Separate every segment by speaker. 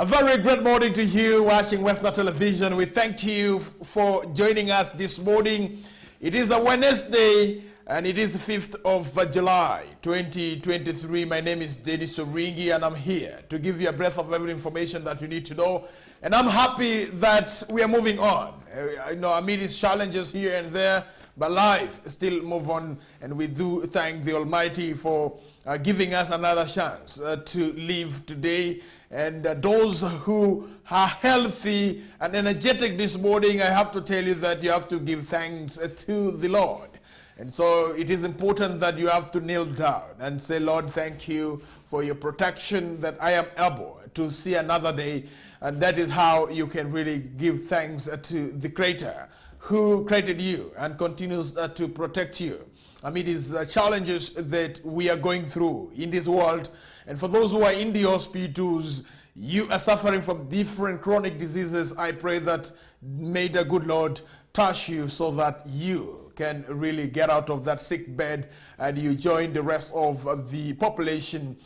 Speaker 1: A very great morning to you watching Westnile Television. We thank you for joining us this morning. It is a Wednesday and it is the 5th of July 2023. My name is Denis Oringi and I'm here to give you a breath of every information that you need to know. And I'm happy that we are moving on. I know amid these challenges here and there, but life still move on, and we do thank the Almighty for giving us another chance to live today. And those who are healthy and energetic this morning, I have to tell you that you have to give thanks to the Lord. And so it is important that you have to kneel down and say, Lord, thank you for your protection, that I am able to see another day. And that is how you can really give thanks to the Creator who created you and continues to protect you amid these challenges that we are going through in this world. And for those who are in the hospitals, you are suffering from different chronic diseases, I pray that may the good Lord touch you so that you can really get out of that sick bed and you join the rest of the population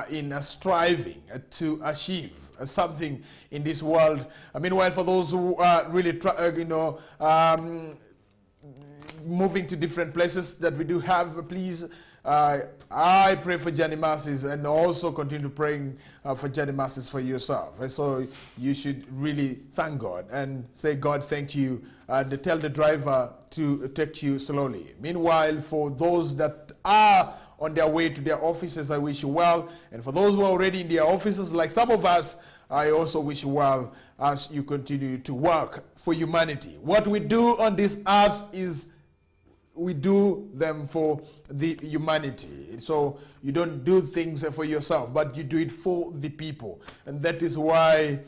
Speaker 1: in striving to achieve something in this world. Meanwhile, for those who are really, moving to different places that we do have, please, I pray for journey mercies and also continue praying for journey mercies for yourself. And so you should really thank God and say, God, thank you, and tell the driver to take you slowly. Meanwhile, for those that are on their way to their offices, I wish you well. And for those who are already in their offices, like some of us, I also wish you well as you continue to work for humanity. What we do on this earth is we do them for the humanity. So you don't do things for yourself, but you do it for the people. And that is why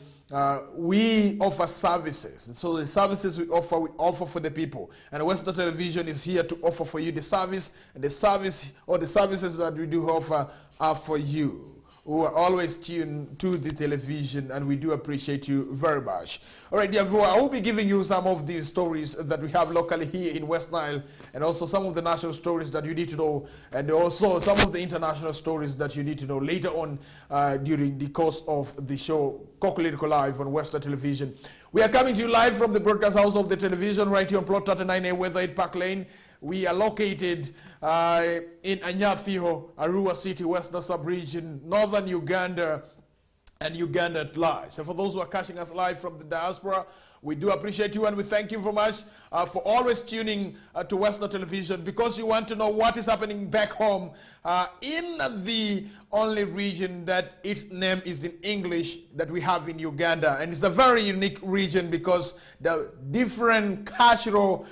Speaker 1: we offer services. So the services we offer for the people. And Westnile Television is here to offer for you the service. And the service or the services that we do offer are for you, who are always tuned to the television, and we do appreciate you very much. All right, dear viewer, I will be giving you some of these stories that we have locally here in Westnile, and also some of the national stories that you need to know, and also some of the international stories that you need to know later on during the course of the show, KOKOLIRIKO Live on Westnile Television. We are coming to you live from the broadcast house of the television right here on Plot 39A, Weatherhead Park Lane. We are located in Anyafiho, Arua City, Western Sub-region, northern Uganda, and Uganda at large. So for those who are catching us live from the diaspora, we do appreciate you and we thank you very much for always tuning to Westnile Television, because you want to know what is happening back home in the only region that its name is in English that we have in Uganda. And it's a very unique region because the different cultural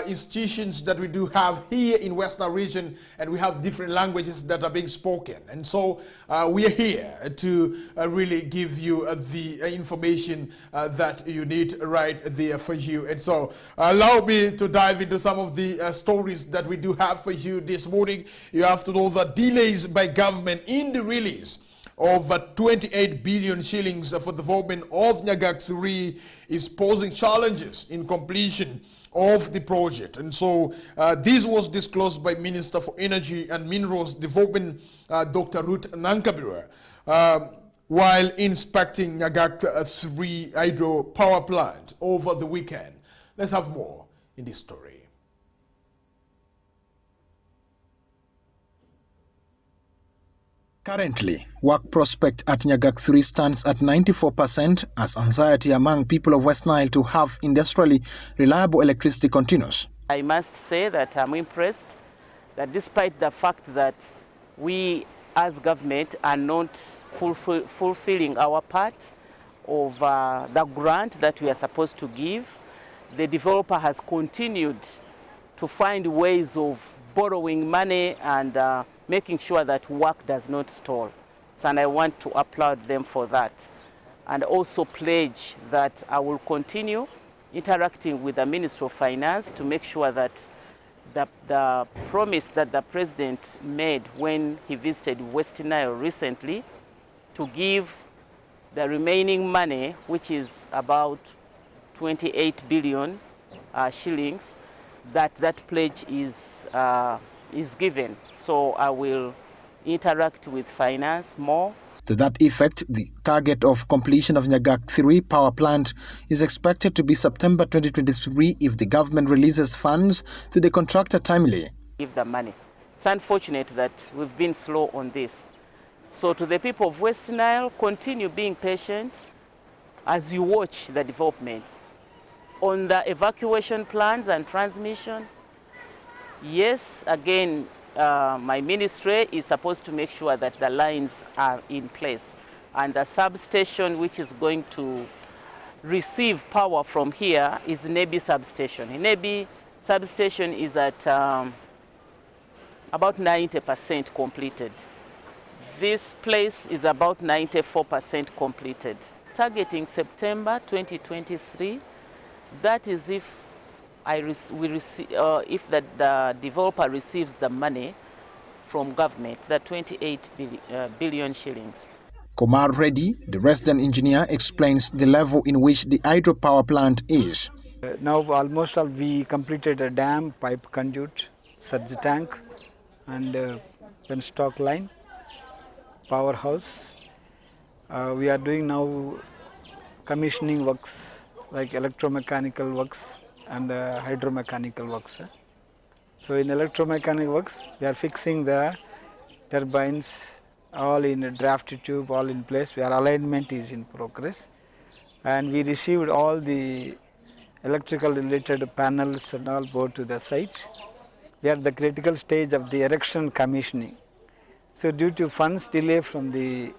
Speaker 1: institutions that we do have here in Westnile region, and we have different languages that are being spoken. And so we are here to really give you the information that you need right there for you. And so allow me to dive into some of the stories that we do have for you this morning. You have to know that delays by government in the release of 28 billion shillings for the development of Nyagak 3 is posing challenges in completion of the project. And so this was disclosed by Minister for Energy and Minerals Development, Dr. Ruth Nankabira, while inspecting Nyagak 3 hydro power plant over the weekend. Let's have more in this story.
Speaker 2: Currently, work prospect at Nyagak 3 stands at 94% as anxiety among people of West Nile to have industrially reliable electricity continues.
Speaker 3: I must say that I'm impressed that despite the fact that we as government are not fulfilling our part of the grant that we are supposed to give, the developer has continued to find ways of borrowing money and making sure that work does not stall. So, and I want to applaud them for that. And also pledge that I will continue interacting with the Ministry of Finance to make sure that the promise that the President made when he visited West Nile recently to give the remaining money, which is about 28 billion shillings, that pledge is given. So I will interact with finance more.
Speaker 2: To that effect, the target of completion of Nyagak 3 power plant is expected to be September 2023 if the government releases funds to the contractor timely.
Speaker 3: Give the money. It's unfortunate that we've been slow on this. So to the people of West Nile, continue being patient as you watch the developments. On the evacuation plans and transmission, yes, again, my ministry is supposed to make sure that the lines are in place. And the substation which is going to receive power from here is Nebi substation. Nebi substation is at about 90% completed. This place is about 94% completed. Targeting September 2023, that is if if the developer receives the money from government, the 28 billion shillings.
Speaker 2: Kumar Reddy, the resident engineer, explains the level in which the hydropower plant is.
Speaker 4: Now almost we completed a dam, pipe conduit, surge tank and penstock line, powerhouse. We are doing now commissioning works like electromechanical works and hydromechanical works. So in electromechanical works, we are fixing the turbines all in a draft tube, all in place, where alignment is in progress. And we received all the electrical related panels and all brought to the site. We are at the critical stage of the erection commissioning. So due to funds delay from the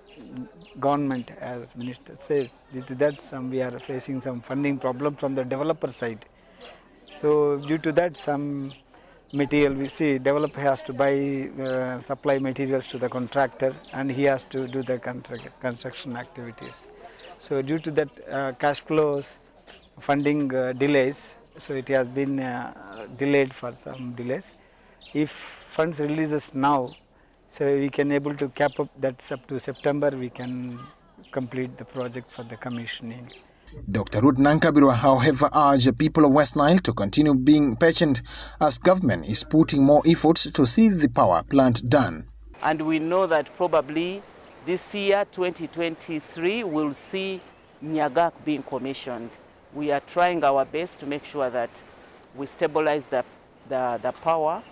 Speaker 4: government, as Minister says, due to that we are facing some funding problem from the developer side. So due to that some material we see developer has to buy supply materials to the contractor and he has to do the construction activities. So due to that cash flows, funding delays, so it has been delayed for some delays. If funds releases now, so we can able to cap up that's up to September, we can complete the project for the commissioning.
Speaker 2: Dr. Ruth Nankabirwa, however, urged people of West Nile to continue being patient as government is putting more efforts to see the power plant done.
Speaker 3: And we know that probably this year, 2023, will see Nyagak being commissioned. We are trying our best to make sure that we stabilize the power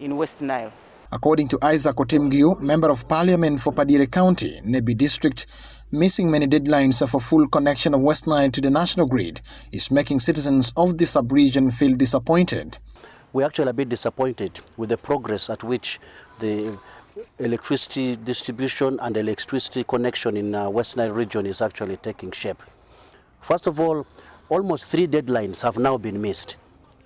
Speaker 3: in West Nile.
Speaker 2: According to Isaac Otemgiu, Member of Parliament for Padire County, Nebi District, missing many deadlines for full connection of West Nile to the national grid is making citizens of the sub-region feel disappointed.
Speaker 5: We're actually a bit disappointed with the progress at which the electricity distribution and electricity connection in West Nile region is actually taking shape. First of all, almost 3 deadlines have now been missed.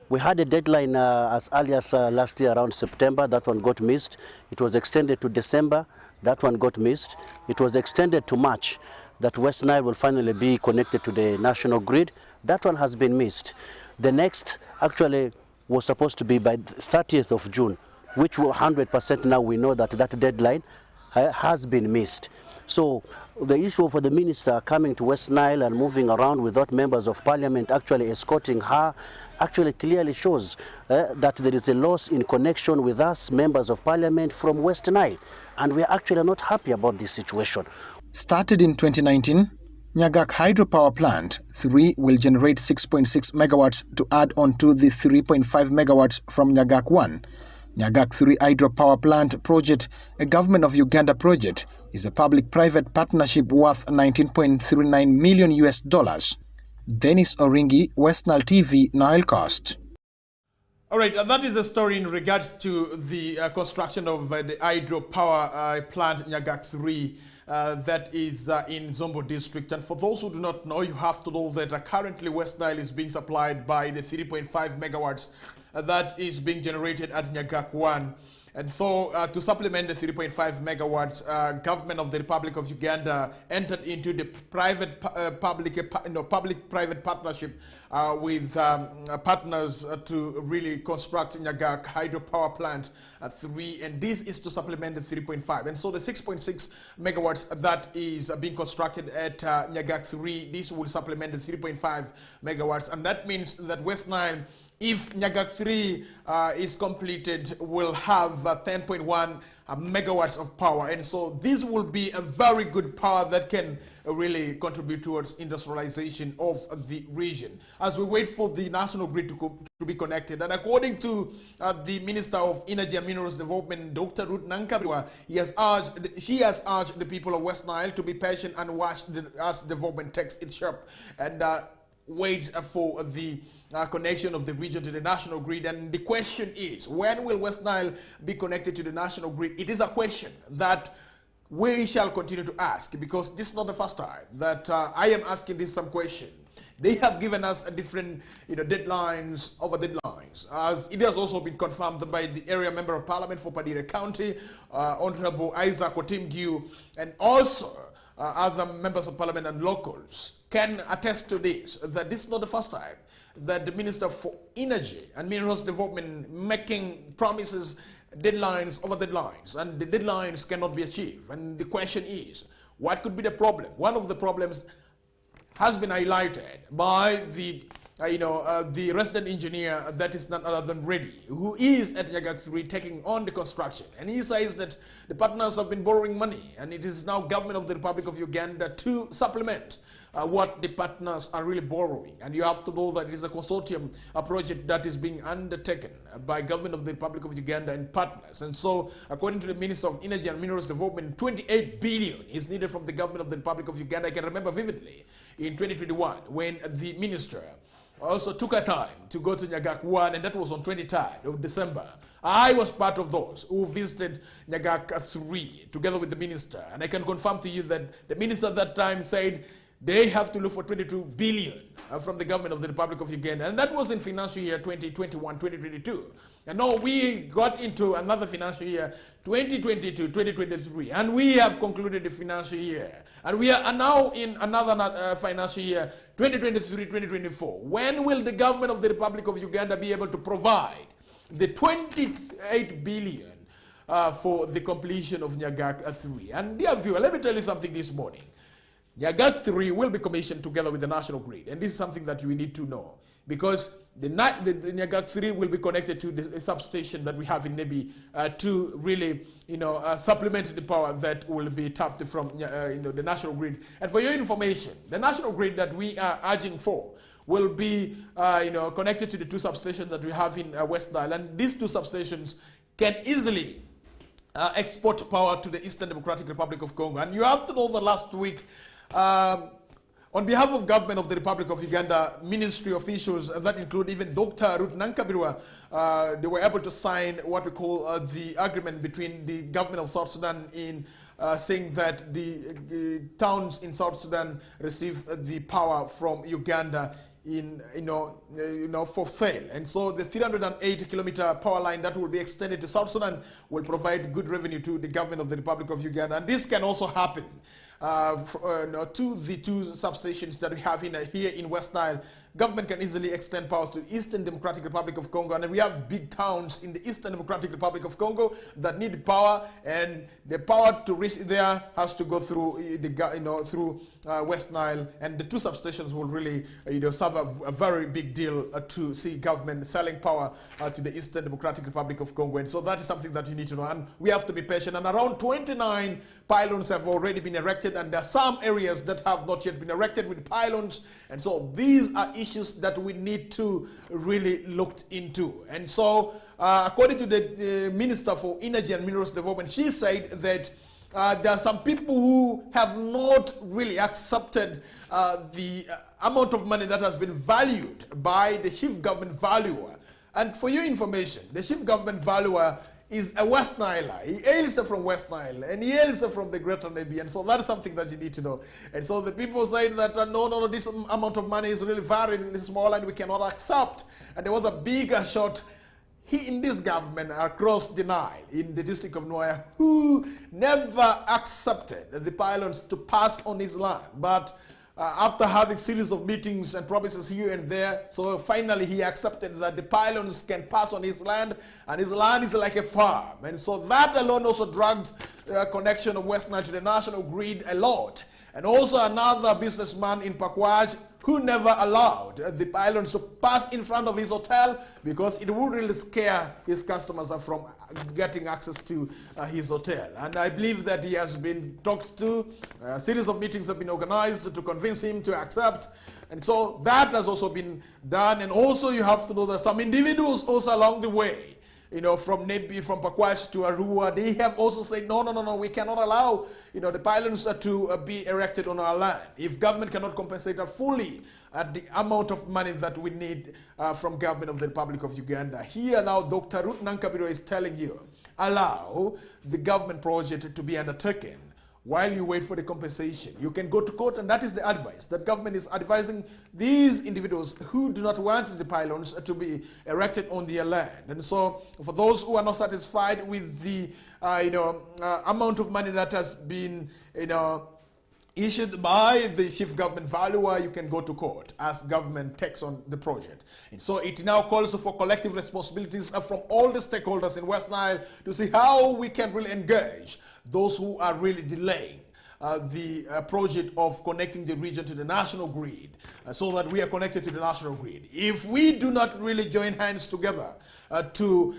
Speaker 5: We had a deadline as early as last year around September, that one got missed. It was extended to December, that one got missed. It was extended to March, that West Nile will finally be connected to the national grid. That one has been missed. The next actually was supposed to be by the 30th of June, which 100% now we know that that deadline has been missed. So the issue for the minister coming to West Nile and moving around without members of parliament actually escorting her actually clearly shows that there is a loss in connection with us, members of parliament from West Nile. And we are actually not happy about this situation.
Speaker 2: Started in 2019, Nyagak Hydropower Plant 3 will generate 6.6 megawatts to add on to the 3.5 megawatts from Nyagak 1. Nyagak 3 Hydropower Plant project, a Government of Uganda project, is a public-private partnership worth $19.39 million. Denis Oringi, Westnile TV, Nilecast.
Speaker 1: All right, that is a story in regards to the construction of the hydropower plant Nyagak 3 that is in Zombo district. And for those who do not know, you have to know that currently West Nile is being supplied by the 3.5 megawatts that is being generated at Nyagak 1. And so to supplement the 3.5 megawatts, government of the Republic of Uganda entered into the public-private partnership with partners to really construct Nyagak hydropower plant 3, and this is to supplement the 3.5. And so the 6.6 megawatts that is being constructed at Nyagak 3, this will supplement the 3.5 megawatts, and that means that West Nile if Nyagak 3 is completed, will have 10.1 megawatts of power. And so this will be a very good power that can really contribute towards industrialization of the region. As we wait for the national grid to be connected, and according to the Minister of Energy and Minerals Development, Dr. Ruth Nankabirwa, he has urged the people of West Nile to be patient and watch as development takes its shape, and wait for the connection of the region to the national grid. And the question is, when will West Nile be connected to the national grid? It is a question that we shall continue to ask, because this is not the first time that I am asking this some question. They have given us a different deadlines over deadlines, as it has also been confirmed by the area member of parliament for Padire County, Honorable Isaac Otimgiu, and also other members of parliament and locals can attest to this, that this is not the first time that the Minister for Energy and Minerals Development making promises, deadlines over deadlines, and the deadlines cannot be achieved. And the question is, what could be the problem? One of the problems has been highlighted by the the resident engineer that is none other than Reddy, who is at Nyagak 3 taking on the construction. And he says that the partners have been borrowing money, and it is now government of the Republic of Uganda to supplement what the partners are really borrowing. And you have to know that it is a consortium, a project that is being undertaken by government of the Republic of Uganda and partners. And so, according to the Minister of Energy and Minerals Development, 28 billion is needed from the government of the Republic of Uganda. I can remember vividly in 2021 when the minister also took a time to go to Nyagak 1, and that was on 23rd of December. I was part of those who visited Nyagak 3 together with the minister, and I can confirm to you that the minister at that time said they have to look for 22 billion from the government of the Republic of Uganda, and that was in financial year 2021-2022. And now we got into another financial year, 2022-2023, and we have concluded the financial year. And we are now in another financial year, 2023-2024. When will the government of the Republic of Uganda be able to provide the 28 billion for the completion of Nyagak 3? And dear viewer, let me tell you something this morning. Nyagak 3 will be commissioned together with the national grid, and this is something that we need to know, because the Nyagak 3 will be connected to the substation that we have in Nebi to really, supplement the power that will be tapped from the national grid. And for your information, the national grid that we are urging for will be connected to the two substations that we have in West Nile, and these two substations can easily export power to the Eastern Democratic Republic of Congo. And you have to know that last week, on behalf of government of the Republic of Uganda, ministry officials that include even Dr. Ruth Nankabirwa, they were able to sign what we call the agreement between the government of South Sudan in saying that the towns in South Sudan receive the power from Uganda in for sale. And so the 308-kilometer power line that will be extended to South Sudan will provide good revenue to the government of the Republic of Uganda. And this can also happen to the two substations that we have here in West Nile. Government can easily extend powers to Eastern Democratic Republic of Congo, and we have big towns in the Eastern Democratic Republic of Congo that need power, and the power to reach there has to go through through West Nile, and the two substations will really serve a very big deal to see government selling power to the Eastern Democratic Republic of Congo. And so that is something that you need to know, and we have to be patient. And around 29 pylons have already been erected, and there are some areas that have not yet been erected with pylons, and so these are issues that we need to really look into. And so according to the Minister for Energy and Minerals Development, she said that there are some people who have not really accepted the amount of money that has been valued by the chief government valuer. And for your information, the chief government valuer is a West Niler. He hails from West Nile, and he hails from the Greater Nebi, and so that is something that you need to know. And so the people say that no, this amount of money is really very small and we cannot accept. And there was a bigger shot in this government across the Nile, in the district of Noya, who never accepted the pylons to pass on his land. But after having series of meetings and promises here and there, so finally he accepted that the pylons can pass on his land, and his land is like a farm. And so that alone also dragged connection of West Nile to the national grid a lot. And also another businessman in Pakwaj, who never allowed the pylons to pass in front of his hotel because it would really scare his customers from getting access to his hotel. And I believe that he has been talked to. A series of meetings have been organized to convince him to accept. And so that has also been done. And also you have to know that some individuals also along the way, you know, from Nebi, from Pakwash to Arua, they have also said, no, we cannot allow, you know, the pylons to be erected on our land. If government cannot compensate us fully at the amount of money that we need from government of the Republic of Uganda. Here now, Dr. Ruth Nankabiro is telling you, allow the government project to be undertaken while you wait for the compensation. You can go to court, and that is the advice that government is advising these individuals who do not want the pylons to be erected on their land. And so for those who are not satisfied with the amount of money that has been issued by the chief government valuer, you can go to court as government takes on the project. And so it now calls for collective responsibilities from all the stakeholders in West Nile to see how we can really engage those who are really delaying the project of connecting the region to the national grid, so that we are connected to the national grid. If we do not really join hands together to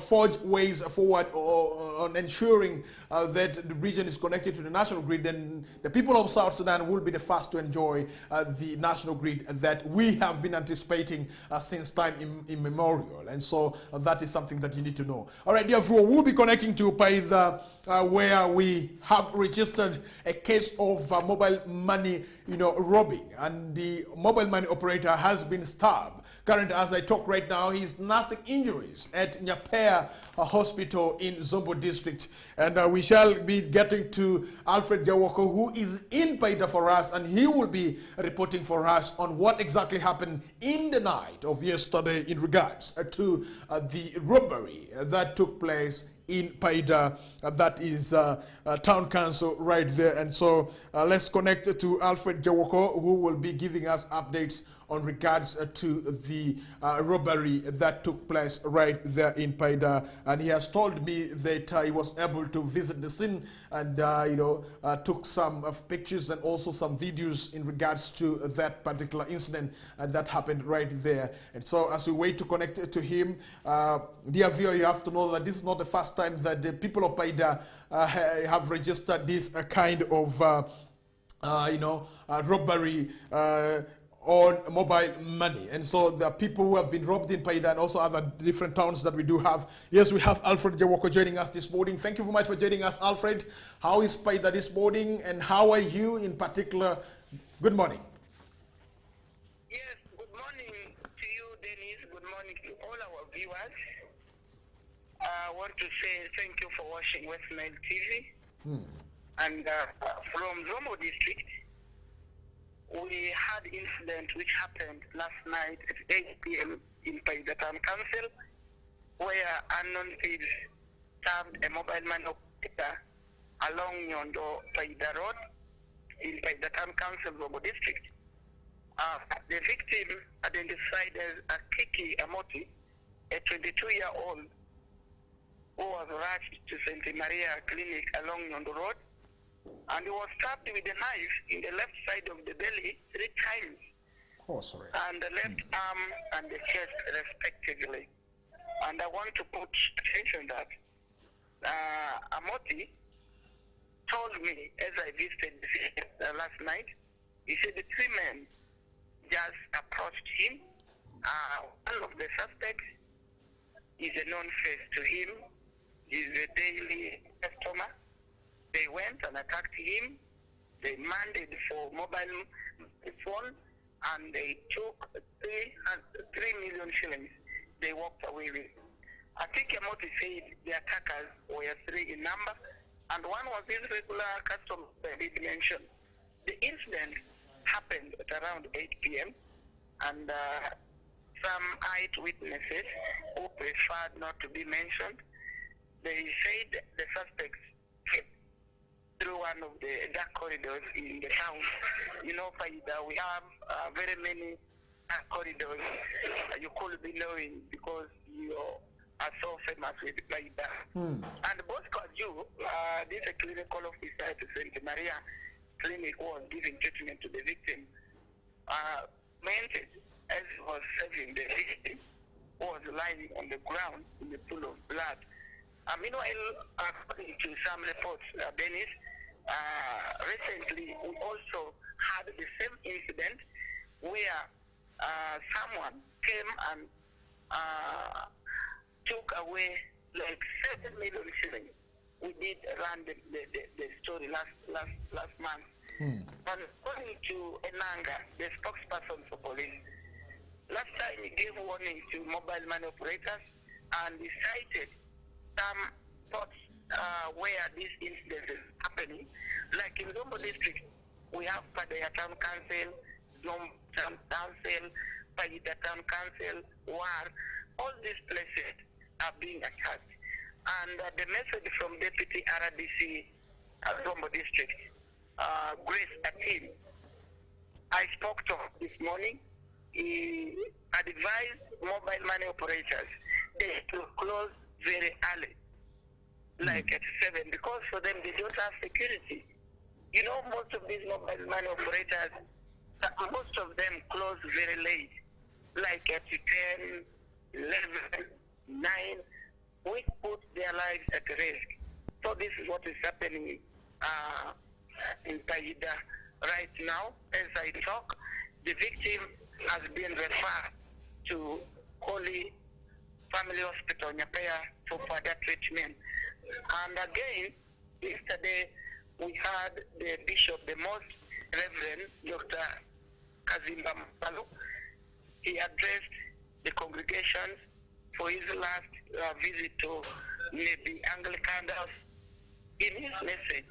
Speaker 1: forge ways forward on ensuring that the region is connected to the national grid, then the people of South Sudan will be the first to enjoy the national grid that we have been anticipating since time immemorial. And so that is something that you need to know. All right, therefore, we'll be connecting to Paida, where we have registered a case of mobile money, robbing, and the mobile money operator has been stabbed. Currently, as I talk right now, he's nursing injuries at Nyapea Hospital in Zombo District. And we shall be getting to Alfred Jawoko, who is in Paida for us, and he will be reporting for us on what exactly happened in the night of yesterday in regards to the robbery that took place in Paida, that is town council right there. And so let's connect to Alfred Jawoko, who will be giving us updates on regards to the robbery that took place right there in Paida. And he has told me that he was able to visit the scene and took some pictures and also some videos in regards to that particular incident that happened right there. And so as we wait to connect to him, dear viewer, you have to know that this is not the first time that the people of Paida have registered this kind of robbery on mobile money. And so there are people who have been robbed in Paida and also other different towns that we do have. Yes, we have Alfred Jawoko joining us this morning. Thank you very much for joining us, Alfred. How is Paida this morning, and how are you in particular? Good morning.
Speaker 6: Yes, good morning to you, Dennis. Good morning to all our viewers. I want to say thank you for watching Westnile TV. And from Zomo District, we had incident which happened last night at 8 p.m. in Paida Town Council, where unknown thieves stabbed a mobile money operator along Nyondo Paida Road in Paida Town Council, Zobo District. The victim, identified as Kiki Amoti, a 22-year-old who was rushed to St. Maria Clinic along Nyondo Road, and he was stabbed with a knife in the left side of the belly 3 times, and the left arm and the chest respectively. And I want to put attention that Amoti told me as I visited last night, he said the 3 men just approached him. One of the suspects is a known face to him. He's a daily customer. They went and attacked him. They demanded for mobile phone, and they took 3 million shillings. They walked away with. I think Amoti said the attackers were 3 in number, and one was his regular customer I did mention. The incident happened at around 8 p.m. and some eyewitnesses who preferred not to be mentioned, they said the suspects came through one of the dark corridors in the town. Paida, we have very many dark corridors you could be knowing because you are so famous with Paida. And Bosco Aju, this is a clinical officer at St. Maria Clinic, was giving treatment to the victim. mentioned as he was saving the victim who was lying on the ground in the pool of blood. Meanwhile, according to some reports, Dennis, recently we also had the same incident where someone came and took away like 7 million shillings. We did run the story last month. And according to Enanga, the spokesperson for police, last time he gave warning to mobile money operators and he cited some spots where this incident is happening. Like in Zombo district, we have Padaya Town Council, Zombo Town Council, Pagita Town Council, War. All these places are being attacked. And the message from Deputy RDC Zombo district, Grace Atin, I spoke to her this morning. He advised mobile money operators they to close very early, like at 7, because for them they don't have security. You know, most of these mobile money operators, most of them close very late, like at 10, 11, 9, which puts their lives at risk. So this is what is happening in Taida right now. As I talk, the victim has been referred to Holy Family Hospital, Nyapea, for further treatment. And again, yesterday we had the Bishop, the Most Reverend Dr. Kazimba Mpalo. He addressed the congregations for his last visit to the Anglican House. In his message,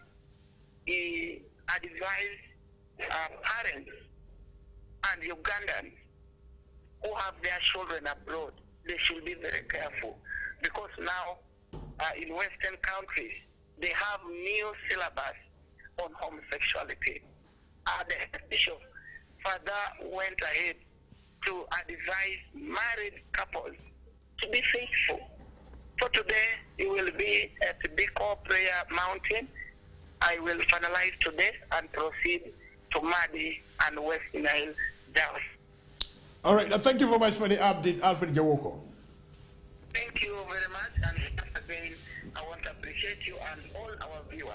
Speaker 6: he advised parents and Ugandans who have their children abroad, they should be very careful, because now in Western countries, they have new syllabus on homosexuality. The Bishop further went ahead to advise married couples to be faithful. So today, it will be at the Biko Prayer Mountain. I will finalize today and proceed to Madi and West Nile Dam.
Speaker 1: All right. Thank you very much for the update, Alfred Jawoko.
Speaker 6: Thank you very much. And again, I want to appreciate you and all our viewers.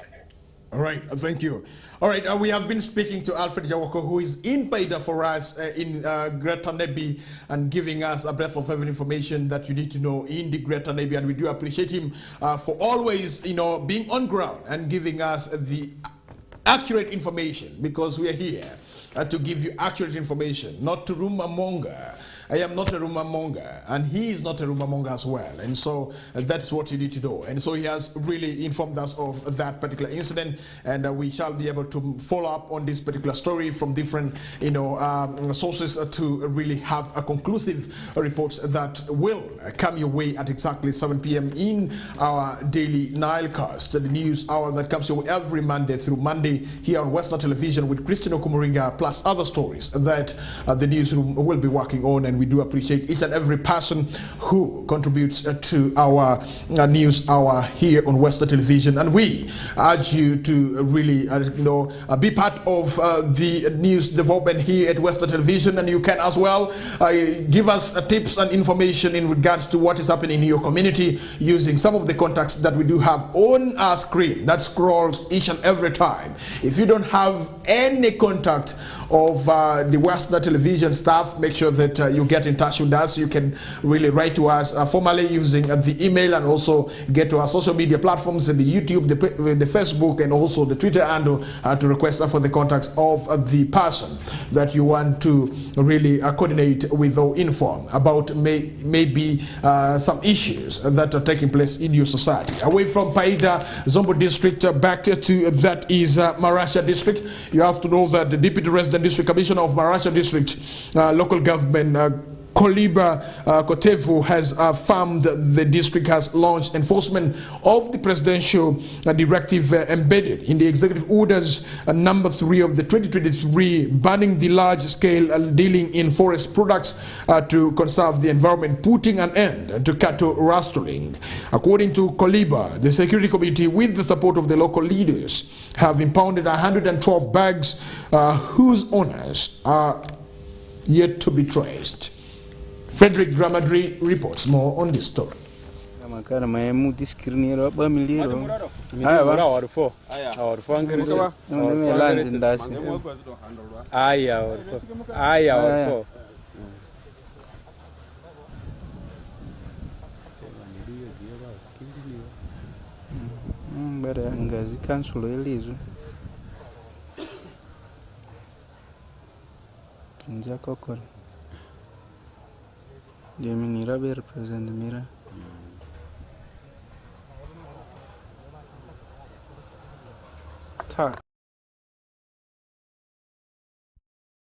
Speaker 1: All right, thank you. All right, we have been speaking to Alfred Jawoko, who is in Paida for us in Greater Nebi, and giving us a breath of heaven information that you need to know in the Greater Nebi, and we do appreciate him for always, being on ground and giving us the accurate information, because we are here to give you accurate information, not to rumor monger. I am not a rumor monger, and he is not a rumor monger as well. And so that's what you need to do. And so he has really informed us of that particular incident, and we shall be able to follow up on this particular story from different, sources to really have a conclusive reports that will come your way at exactly 7 p.m. in our daily Nilecast, the news hour that comes your way every Monday through Monday here on Westnile Television with Christian Okumuringa, plus other stories that the newsroom will be working on. And we do appreciate each and every person who contributes to our news hour here on Westnile Television, and we urge you to really be part of the news development here at Westnile Television. And you can as well give us tips and information in regards to what is happening in your community using some of the contacts that we do have on our screen that scrolls each and every time. If you don't have any contact of the Westnile Television staff, make sure that you get in touch with us. You can really write to us formally using the email, and also get to our social media platforms, the YouTube, the Facebook, and also the Twitter handle to request for the contacts of the person that you want to really coordinate with or inform about maybe some issues that are taking place in your society. Away from Paida, Zombo district, back to that is Marasha district. You have to know that the Deputy Resident District Commissioner of Marasha district local government, Koliba Kotevu, has affirmed the district has launched enforcement of the presidential directive embedded in the executive orders number 3 of the 2023, banning the large-scale dealing in forest products to conserve the environment, putting an end to cattle rustling. According to Koliba, the Security Committee, with the support of the local leaders, have impounded 112 bags whose owners are yet to be traced. Frederick Dramadri reports more on this story.
Speaker 7: Represent Mira.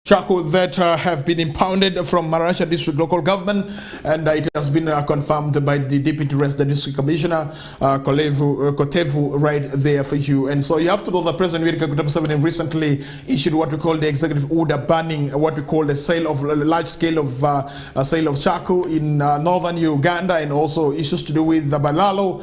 Speaker 1: Charcoal that have been impounded from Marasha District Local Government, and it has been confirmed by the Deputy Resident District Commissioner Kotevu right there for you. And so you have to know that President Yoweri Kaguta Museveni recently issued what we call the executive order banning what we call the sale of large scale of sale of charcoal in northern Uganda, and also issues to do with the Balalo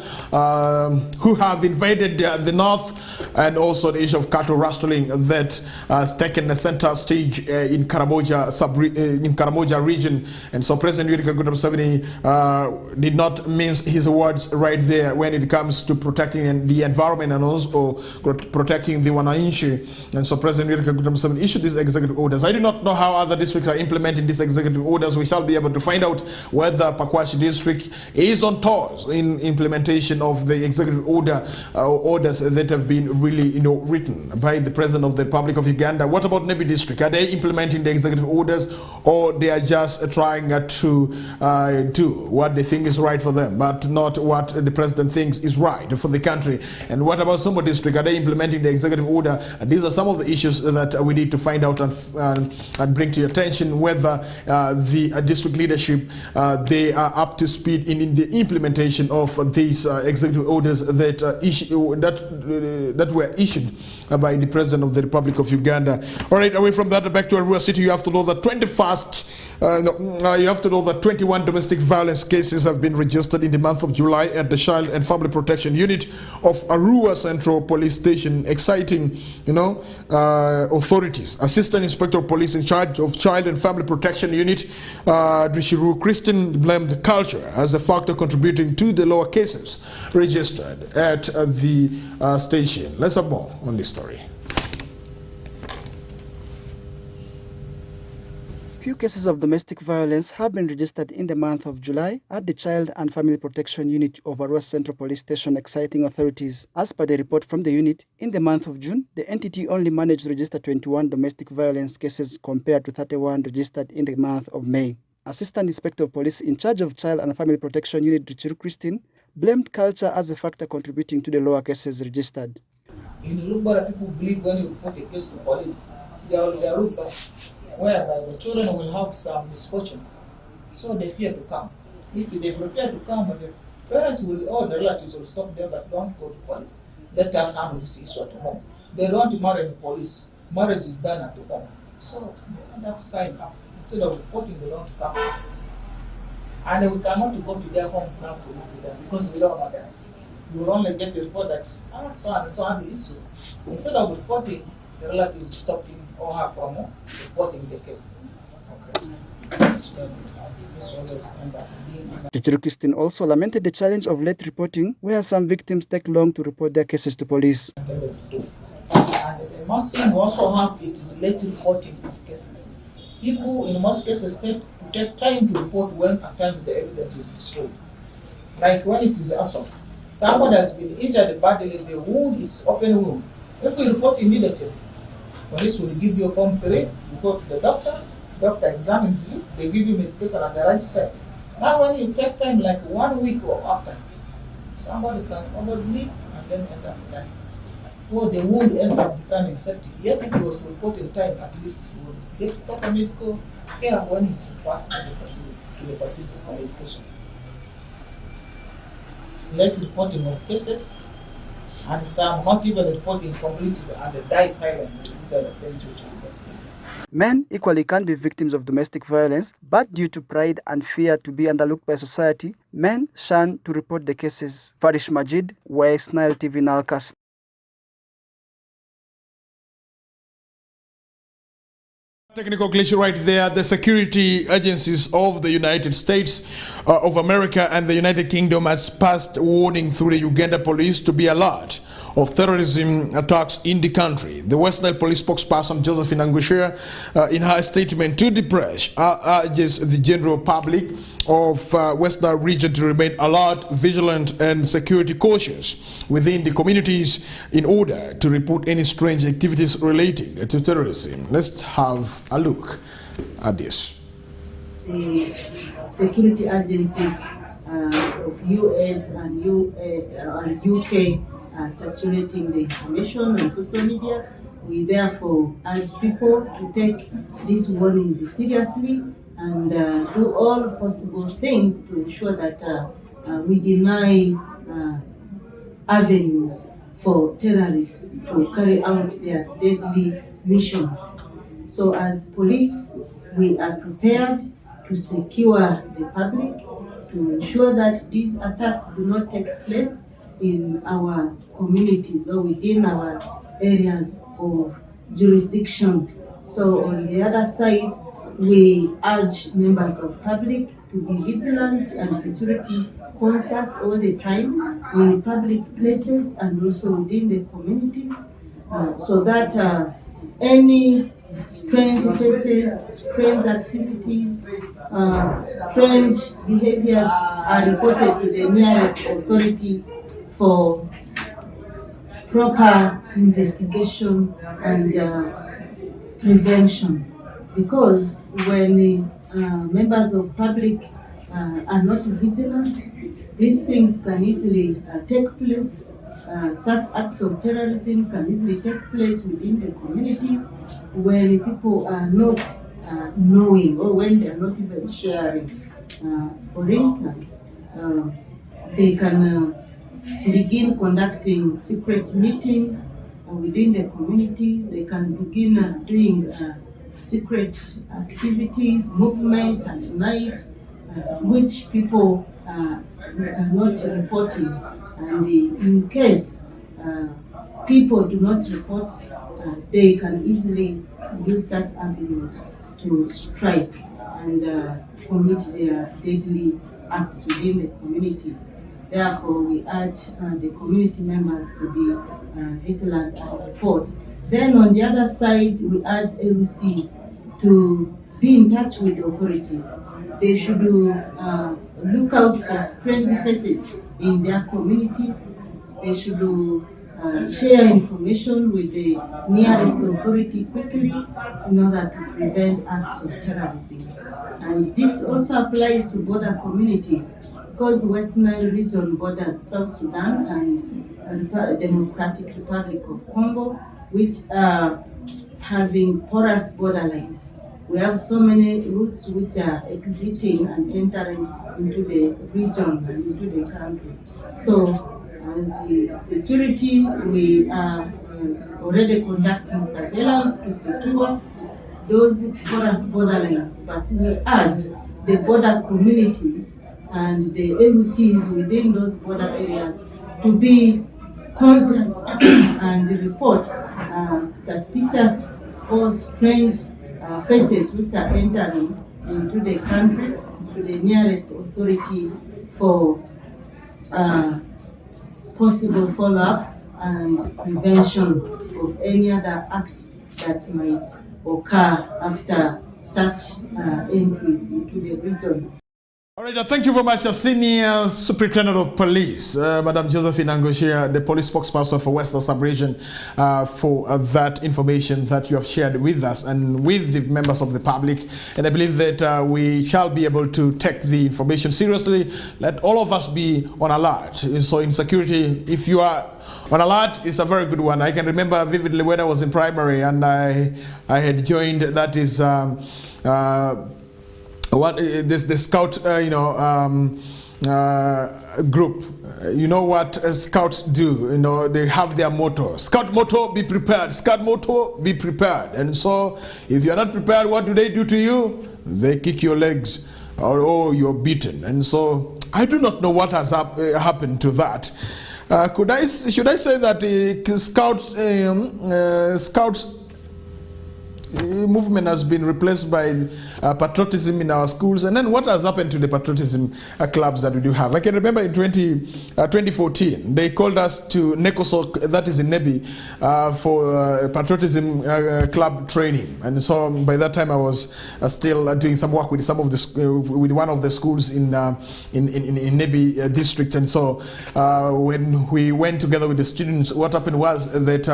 Speaker 1: who have invaded the north, and also the issue of cattle rustling that has taken the center stage in Karamoja region. And so President Yoweri Kaguta Museveni did not mince his words right there when it comes to protecting the environment and also protecting the Wananchi. And so President Yoweri Kaguta Museveni issued these executive orders. I do not know how other districts are implementing these executive orders. We shall be able to find out whether Pakwashi district is on tours in implementation of the executive orders that have been really written by the President of the Republic of Uganda. What about Nebi district? Are they implementing the executive orders, or they are just trying to do what they think is right for them, but not what the president thinks is right for the country? And what about Sumbo district? Are they implementing the executive order? And these are some of the issues that we need to find out and bring to your attention, whether the district leadership they are up to speed in the implementation of these executive orders that that were issued by the President of the Republic of Uganda. All right, away from that, back to Arua City. You have to know that 21 domestic violence cases have been registered in the month of July at the Child and Family Protection Unit of Arua Central Police Station, exciting, authorities. Assistant Inspector of Police in charge of Child and Family Protection Unit, Drishiru Christian, blamed culture as a factor contributing to the lower cases registered at the station. Let's have more on this story.
Speaker 8: Few cases of domestic violence have been registered in the month of July at the Child and Family Protection Unit of Arua Central Police Station, exciting authorities. As per the report from the unit, in the month of June, the entity only managed to register 21 domestic violence cases compared to 31 registered in the month of May. Assistant Inspector of Police in charge of Child and Family Protection Unit, Richiru Christine, blamed culture as a factor contributing to the lower cases registered.
Speaker 9: In Lubara, people believe when you report a case to police, they are rude, whereby the children will have some misfortune, so they fear to come. If they prepare to come, the parents will, or the relatives will stop them, but don't go to police. Let us handle this issue at home. They don't marry the police. Marriage is done at home. So they don't have to sign up. Instead of reporting, they don't come. And we cannot go to their homes now to look at them because we don't know them. You will only get a report that so and the issue. Instead of reporting, the relatives stop him or her from reporting the case.
Speaker 8: Teacher Christine also lamented the challenge of late reporting, where some victims take long to report their cases to police.
Speaker 9: And the most thing we also have it is late reporting of cases. People in most cases take time to report when at times the evidence is destroyed. Like when it is assault. Somebody has been injured badly, the wound is open wound. If we report immediately, police will give you a form 3, you go to the doctor examines you, they give you medication at the right time. Now when you take time like 1 week or after, somebody can overleap and then end up dying. Or the wound ends up becoming septic. Yet if he was to report in time, at least he would get proper medical care when he's referred to the facility for medication. Late reporting of cases, and some not even reporting completely and they die silently. These are the things which we get.
Speaker 8: Men equally can be victims of domestic violence, but due to pride and fear to be underlooked by society, men shun to report the cases. Farish Majid, Westnile TV Nalkas.
Speaker 1: Technical glitch right there. The security agencies of the United States of America and the United Kingdom has passed warning through the Uganda police to be alert of terrorism attacks in the country. The Westnile police spokesperson Josephine Angushia, in her statement to the press, urges the general public of Westnile region to remain alert, vigilant and security cautious within the communities in order to report any strange activities relating to terrorism. Let's have a look at this.
Speaker 10: The security agencies of US and UK are saturating the information on social media. We therefore urge people to take these warnings seriously and do all possible things to ensure that we deny avenues for terrorists to carry out their deadly missions. So as police, we are prepared to secure the public, to ensure that these attacks do not take place in our communities or within our areas of jurisdiction. So on the other side, we urge members of public to be vigilant and security conscious all the time in public places and also within the communities, so that any strange faces, strange activities, strange behaviors are reported to the nearest authority for proper investigation and prevention. Because when members of public are not vigilant, these things can easily take place. Such acts of terrorism can easily take place within the communities when people are not knowing or when they are not even sharing. For instance, they can begin conducting secret meetings within the communities. They can begin doing secret activities, movements at night, which people are not reporting. And in case people do not report, they can easily use such avenues to strike and commit their deadly acts within the communities. Therefore, we urge the community members to be vigilant and report. Then on the other side, we urge LUCs to be in touch with the authorities. They should look out for strange faces in their communities. They should share information with the nearest authority quickly in order to prevent acts of terrorism. And this also applies to border communities, because Westnile region borders South Sudan and Democratic Republic of Congo, which are having porous borderlines. We have so many routes which are exiting and entering into the region and into the country. So as the security, we are already conducting surveillance to secure those porous borderlines, but we urge the border communities and the LUCs within those border areas to be conscious and report suspicious or strange faces which are entering into the country to the nearest authority for possible follow-up and prevention of any other act that might occur after such entries into the region.
Speaker 1: All right, thank you very much, Senior Superintendent of Police, Madam Josephine Angushia, the police spokesperson for Western Sub-Region, for that information that you have shared with us and with the members of the public. And I believe that we shall be able to take the information seriously. Let all of us be on alert. So in security, if you are on alert, it's a very good one. I can remember vividly when I was in primary and I had joined, that is, the scout group. You know what scouts do? You know, they have their motto. Scout motto, be prepared. Scout motto, be prepared. And so if you're not prepared, what do they do to you? They kick your legs, or you're beaten. And so I do not know what has happened to that. Should I say that scouts movement has been replaced by patriotism in our schools. And then what has happened to the patriotism clubs that we do have? I can remember in 2014, they called us to Nekosok, that is in Nebi, for patriotism club training. And so by that time I was still doing some work with some of the with one of the schools in Nebi district. And so when we went together with the students, what happened was that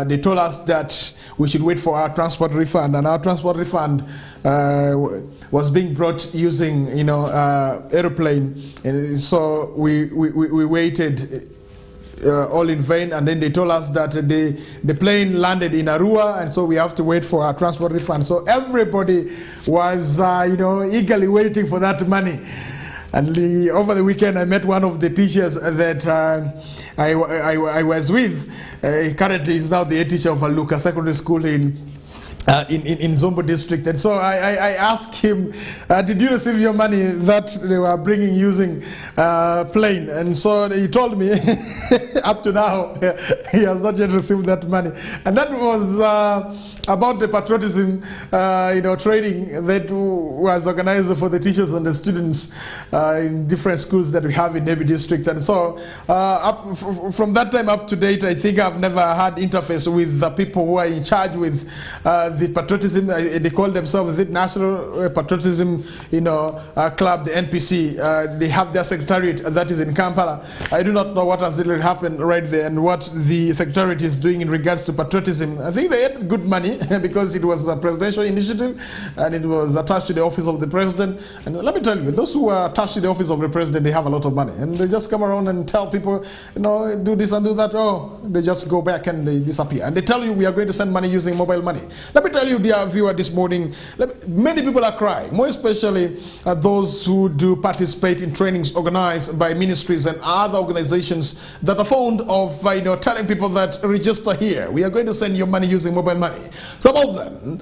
Speaker 1: they told us that we should wait for our transport refund, and our transport refund was being brought using, aeroplane, and so we waited all in vain. And then they told us that the plane landed in Arua, and so we have to wait for our transport refund. So everybody was eagerly waiting for that money. And over the weekend, I met one of the teachers that I was with. Currently, is now the head teacher of Aluka Secondary School in Zombo district. And so I asked him, did you receive your money that they were bringing using plane? And so he told me, up to now, he has not yet received that money. And that was about the patriotism training that was organized for the teachers and the students in different schools that we have in Nebi district. And so from that time up to date, I think I've never had interface with the people who are in charge with the patriotism. They call themselves the National Patriotism Club, the NPC. They have their secretariat that is in Kampala. I do not know what has really happened right there and what the secretariat is doing in regards to patriotism. I think they had good money because it was a presidential initiative and it was attached to the office of the president. And let me tell you, those who are attached to the office of the president, they have a lot of money, and they just come around and tell people, do this and do that. Oh, they just go back and they disappear. And they tell you, we are going to send money using mobile money. Let me tell you, dear viewer, this morning, many people are crying, more especially those who do participate in trainings organized by ministries and other organizations that are fond of telling people that register here. We are going to send you money using mobile money. Some of them,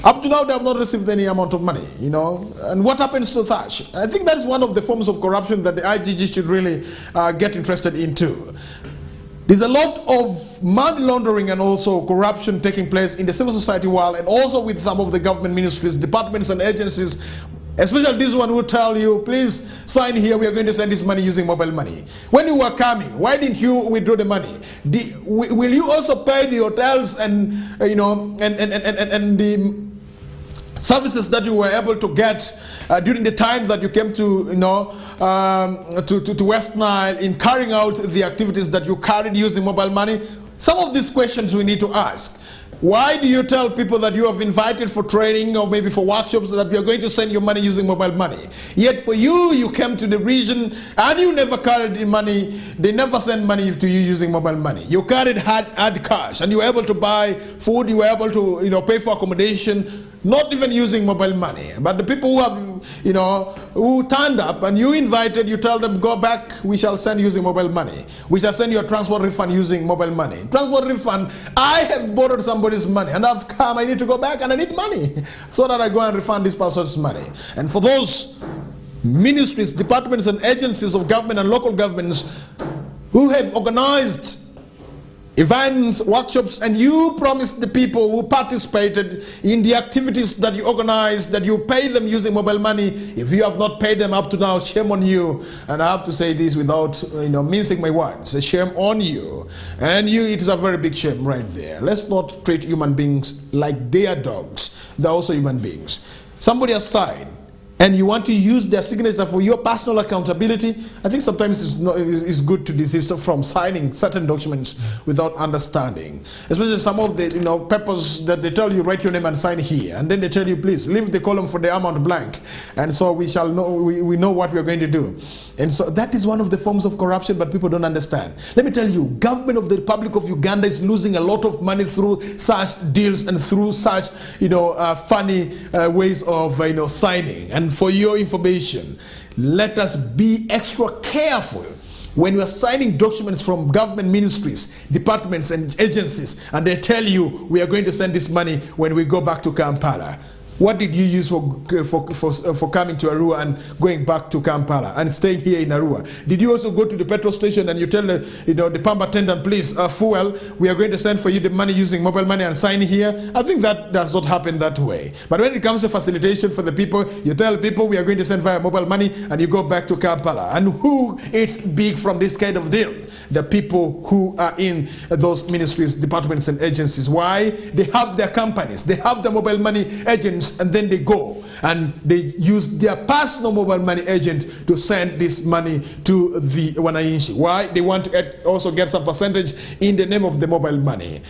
Speaker 1: up to now, they have not received any amount of money, And what happens to Thatch? I think that is one of the forms of corruption that the IGG should really get interested into. There's a lot of money laundering and also corruption taking place in the civil society world, and also with some of the government ministries, departments and agencies, especially this one who tell you, please sign here, we are going to send this money using mobile money. When you were coming, why didn't you withdraw the money? Will you also pay the hotels and and the services that you were able to get during the time that you came to West Nile in carrying out the activities that you carried using mobile money? Some of these questions we need to ask. Why do you tell people that you have invited for training or maybe for workshops that we are going to send your money using mobile money? Yet for you came to the region and you never carried the money. They never send money to you using mobile money. You carried hard cash, and you were able to buy food, you were able to pay for accommodation, not even using mobile money. But the people who have, who turned up and you invited, you tell them, go back, we shall send using mobile money. We shall send you a transport refund using mobile money. Transport refund, I have borrowed somebody's money and I've come, I need to go back and I need money so that I go and refund this person's money. And for those ministries, departments and agencies of government and local governments who have organized events, workshops, and you promised the people who participated in the activities that you organized that you pay them using mobile money. If you have not paid them up to now, shame on you. And I have to say this without mincing my words. A shame on you. And you, it is a very big shame right there. Let's not treat human beings like they are dogs. They're also human beings. Somebody has signed, and you want to use their signature for your personal accountability. I think sometimes it's good to desist from signing certain documents without understanding. Especially some of the papers that they tell you, write your name and sign here. And then they tell you, please, leave the column for the amount blank. And so we shall know, we know what we are going to do. And so that is one of the forms of corruption, but people don't understand. Let me tell you, government of the Republic of Uganda is losing a lot of money through such deals and through such, funny ways of, signing. And for your information, let us be extra careful when you are signing documents from government ministries, departments and agencies, and they tell you we are going to send this money when we go back to Kampala. What did you use for coming to Arua and going back to Kampala and staying here in Arua? Did you also go to the petrol station and you tell the pump attendant, please, fuel, we are going to send for you the money using mobile money and sign here? I think that does not happen that way. But when it comes to facilitation for the people, you tell people we are going to send via mobile money and you go back to Kampala. And who eats big from this kind of deal? The people who are in those ministries, departments and agencies. Why? They have their companies, they have the mobile money agents, and then they go and they use their personal mobile money agent to send this money to the wananchi. Why? They want to also get some percentage in the name of the mobile money.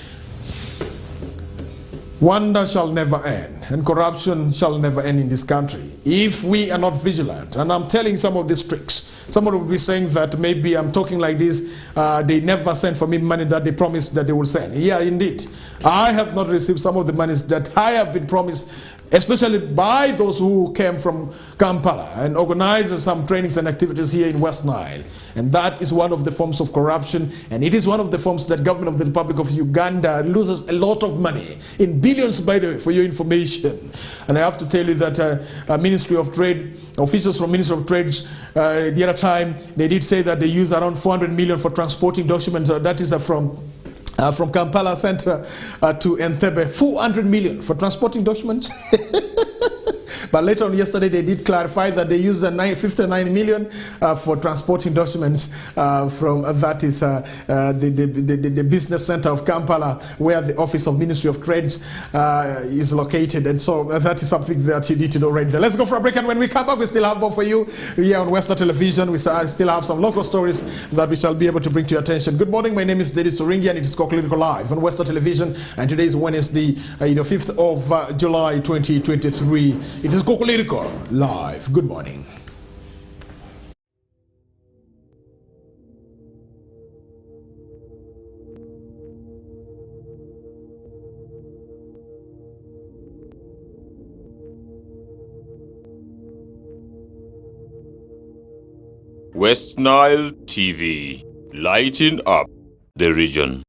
Speaker 1: Wonder shall never end, and corruption shall never end in this country if we are not vigilant. And I'm telling some of these tricks. Someone will be saying that maybe I'm talking like this, they never send for me money that they promised that they will send. Yeah, indeed. I have not received some of the monies that I have been promised, especially by those who came from Kampala and organized some trainings and activities here in West Nile. And that is one of the forms of corruption, and it is one of the forms that government of the Republic of Uganda loses a lot of money, in billions, by the way, for your information. And I have to tell you that Ministry of Trade, officials from Ministry of Trade, the other time, they did say that they use around 400 million for transporting documents. That is from Kampala Center to Entebbe, 400 million for transporting documents. But later on yesterday, they did clarify that they used the 59 million for transporting documents from that is the business center of Kampala, where the office of Ministry of Trade is located. And so that is something that you need to know right there. Let's go for a break, and when we come back, we still have more for you here on Westnile Television. We still have some local stories that we shall be able to bring to your attention. Good morning, my name is Denis Oringi, and it is KOKOLIRIKO Live on Westnile Television. And today is Wednesday, 5th of July 2023. It is KOKOLIRIKO Live. Good morning.
Speaker 11: Westnile TV, lighting up the region.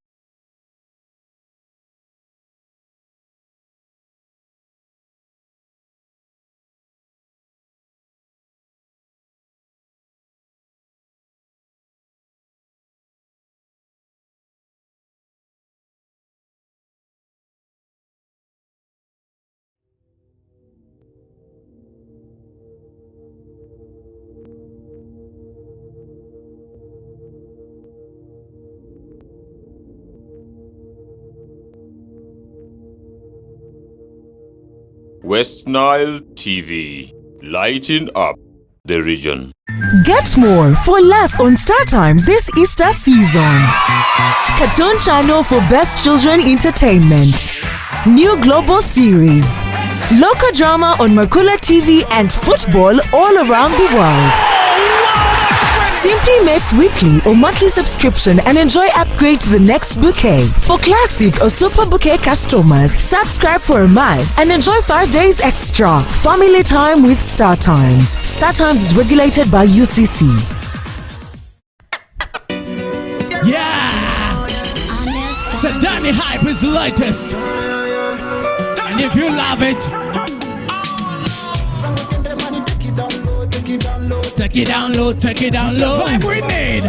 Speaker 11: Westnile TV, lighting up the region.
Speaker 12: Get more for less on StarTimes this Easter season. Cartoon channel for best children entertainment. New global series. Local drama on Makula TV and football all around the world. Simply make weekly or monthly subscription and enjoy upgrade to the next bouquet. For classic or super bouquet customers, subscribe for a month and enjoy 5 days extra. Family time with StarTimes. StarTimes is regulated by UCC.
Speaker 13: Yeah! Sedani Hype is the latest. And if you love it, take it down low, take it down low. Vibe we need.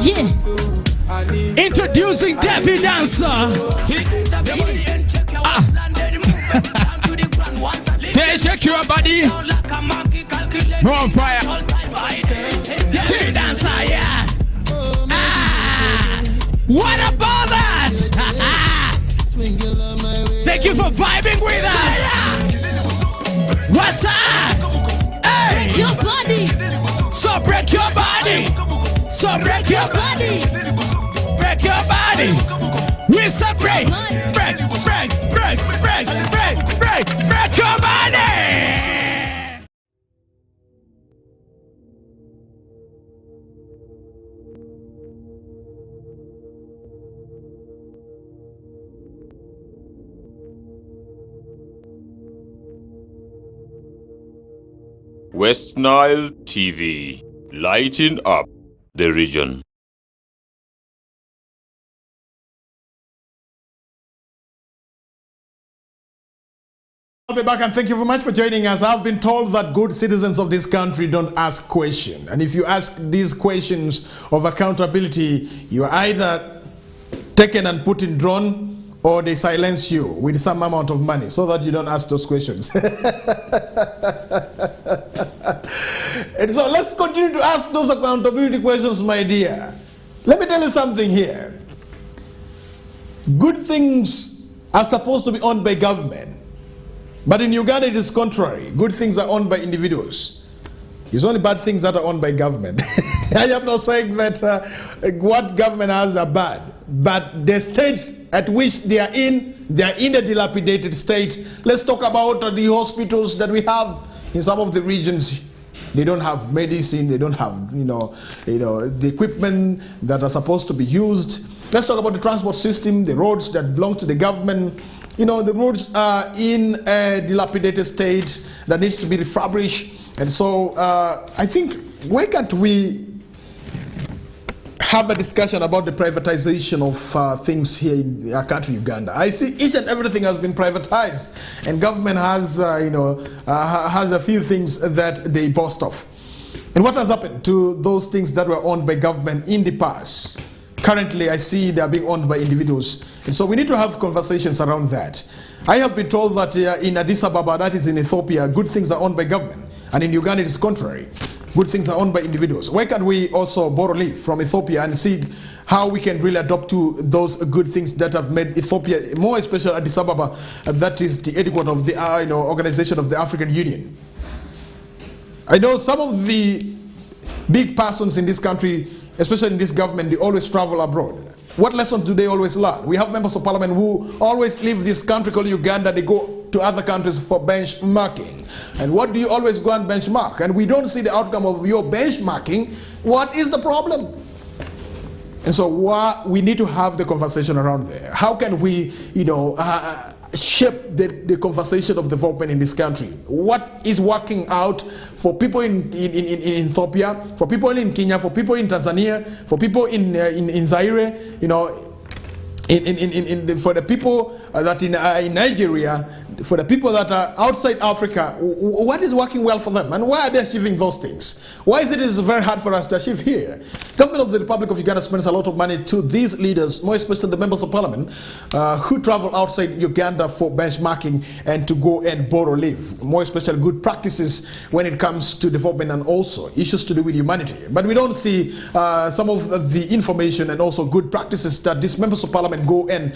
Speaker 13: Yeah. Introducing Devi Dancer. Say shake your body. More on fire. Devi Dancer, yeah. What about that? Thank you for vibing with us. What's up? Hey! Break your body. So break your body. So break your body. Break your body. We separate. Break, break, break, break, break, break, break your body.
Speaker 11: Westnile TV, lighting up the region.
Speaker 1: I'll be back and thank you very much for joining us. I've been told that good citizens of this country don't ask questions. And if you ask these questions of accountability, you are either taken and put in drone or they silence you with some amount of money so that you don't ask those questions. And so let's continue to ask those accountability questions, my dear. Let me tell you something here. Good things are supposed to be owned by government. But in Uganda, it is contrary. Good things are owned by individuals. It's only bad things that are owned by government. I am not saying that what government has are bad. But the states at which they are in a dilapidated state. Let's talk about the hospitals that we have in some of the regions. They don't have medicine. They don't have, the equipment that are supposed to be used. Let's talk about the transport system, the roads that belong to the government. The roads are in a dilapidated state that needs to be refurbished. And so I think, why can't we have a discussion about the privatization of things here in our country, Uganda? I see each and everything has been privatized, and government has, has a few things that they boast of. And what has happened to those things that were owned by government in the past? Currently, I see they are being owned by individuals. And so we need to have conversations around that. I have been told that in Addis Ababa, that is in Ethiopia, good things are owned by government. And in Uganda, it is contrary. Good things are owned by individuals. Why can't we also borrow leaf from Ethiopia and see how we can really adopt to those good things that have made Ethiopia, more especially Addis Ababa, that is the headquarters of the Organization of the African Union. I know some of the big persons in this country, especially in this government, they always travel abroad. What lessons do they always learn? We have members of parliament who always leave this country called Uganda. They go to other countries for benchmarking. And what do you always go and benchmark? And we don't see the outcome of your benchmarking. What is the problem? And so we need to have the conversation around there. How can we, shape the conversation of development in this country? What is working out for people in Ethiopia, for people in Kenya, for people in Tanzania, for people in Zaire, for the people that in Nigeria, for the people that are outside Africa? What is working well for them, and why are they achieving those things? Why is it very hard for us to achieve here? Government of the Republic of Uganda spends a lot of money to these leaders, more especially the members of parliament, who travel outside Uganda for benchmarking and to go and borrow leave, more especially good practices when it comes to development and also issues to do with humanity. But we don't see some of the information and also good practices that these members of parliament go and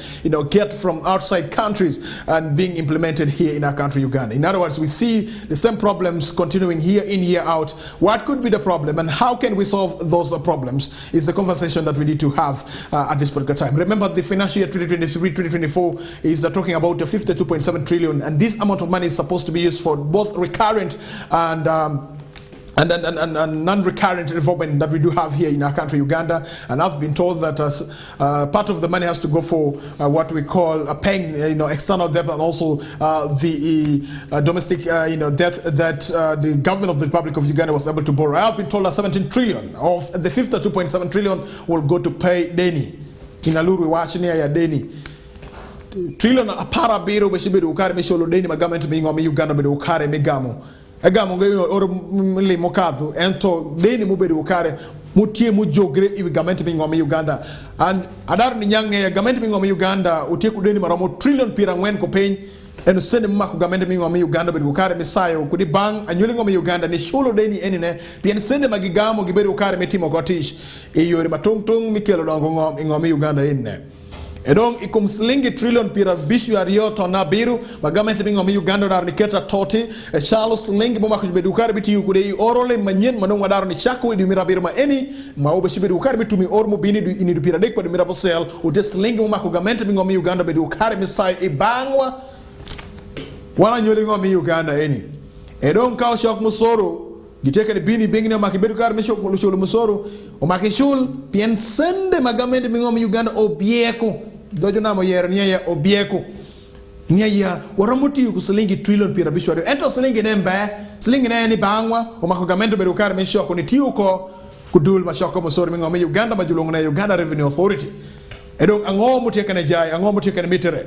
Speaker 1: get from outside countries and being implemented here in our country, Uganda. In other words, we see the same problems continuing year in, year out. What could be the problem, and how can we solve those problems is the conversation that we need to have at this particular time. Remember, the financial year 2023-2024 is talking about the 52.7 trillion, and this amount of money is supposed to be used for both recurrent and non-recurrent development that we do have here in our country, Uganda. And I've been told that part of the money has to go for what we call paying external debt, and also the domestic debt that the government of the Republic of Uganda was able to borrow. I've been told that 17 trillion of the 52.7 trillion will go to pay Deni. Inaluru washinia ya Deni. Trillion apara biro beshibe ukare misholo Deni magamento mingo mi Uganda be ukare megamo. Egamo ngeyo or mle mokadhu ento Deni mubere ukare mutie mujogre iwi gamento mingo mi Uganda. And adar ni nyange gamento mingo mi Uganda utie ku Deni maramo trillion pira ngwen ko pay eno sende mako gamento mingo mi Uganda be ukare misayo kudi bang anyuli ngo mi Uganda ni sholo Deni enine pien sende magigamo gibere ukare metimo gotish eyore matongtong mikelo dongo ngo mi Uganda enne. Edong ikum slingi trillion pira bishu ariyoto na biru magamente bingo mi Uganda dar ni keta toti shalo slingi boma kujibedu ukare biti yukude orole manyen manong wadaro ni chako di mirabiru ma eni ma obe shibedu ukare bitu mi ormo bini du ini du pira dekpa du mirabosel ute slingi boma kugamente bingo mi Uganda bedu ukare misai ibangwa wala nyoli ngo mi Uganda eni edong kao shok musoro giteka ni bini bengi na makibedu ukare misho kulushulu musoro o makishul pien sende magamente bingo mi Uganda obieko dojo namo yer niya obieko niya waramuti ku selingi trillion pira bishwari ento selingi nembe selingi ne ni bangwa o makogamento be ukare mesho ko ni tiuko kudul mashoko musori mingo me Uganda majulungu na Uganda Revenue Authority edong ango muti kana jay ango muti kana mitere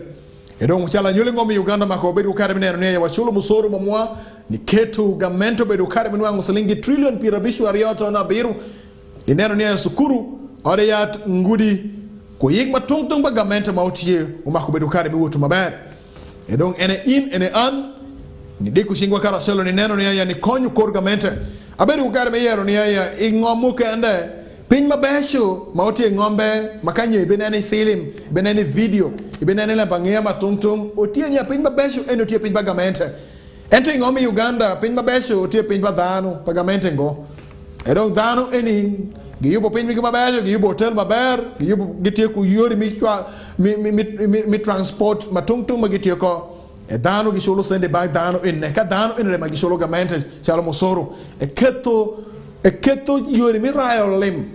Speaker 1: donc chala nyole ngomi Uganda makobe ukare mineno ne wachulu musoro mamwa ni ketu gamento be ukare minwangu silingi trillion pirabishu arioto na biru dineno ne sukuru ore yat ngudi ko yigma tongtong ba gamento mautie umakobe ukare bi wotu maber donc ene in ene an ni deku shingwa kara selo ni neno ne ya ni konyu kor gamento aberu ukare me yero ne ya ingomu kende piny mabesho mautie ngombe makanyo benani film benani video benani la bangia matungtung otie nya piny mabesho eno tie piny bagamente ento ngombe Uganda piny mabesho otie piny badhano bagamente ngo edong dhano eni giyubo piny mabesho giyubo hotel maber giyubo gitie ku yori mi transport matungtung magitie ko dhano gisholo sende bag dhano enne ka dhano enne magisholo gamente chalo mosoro keto yori mi rayo lim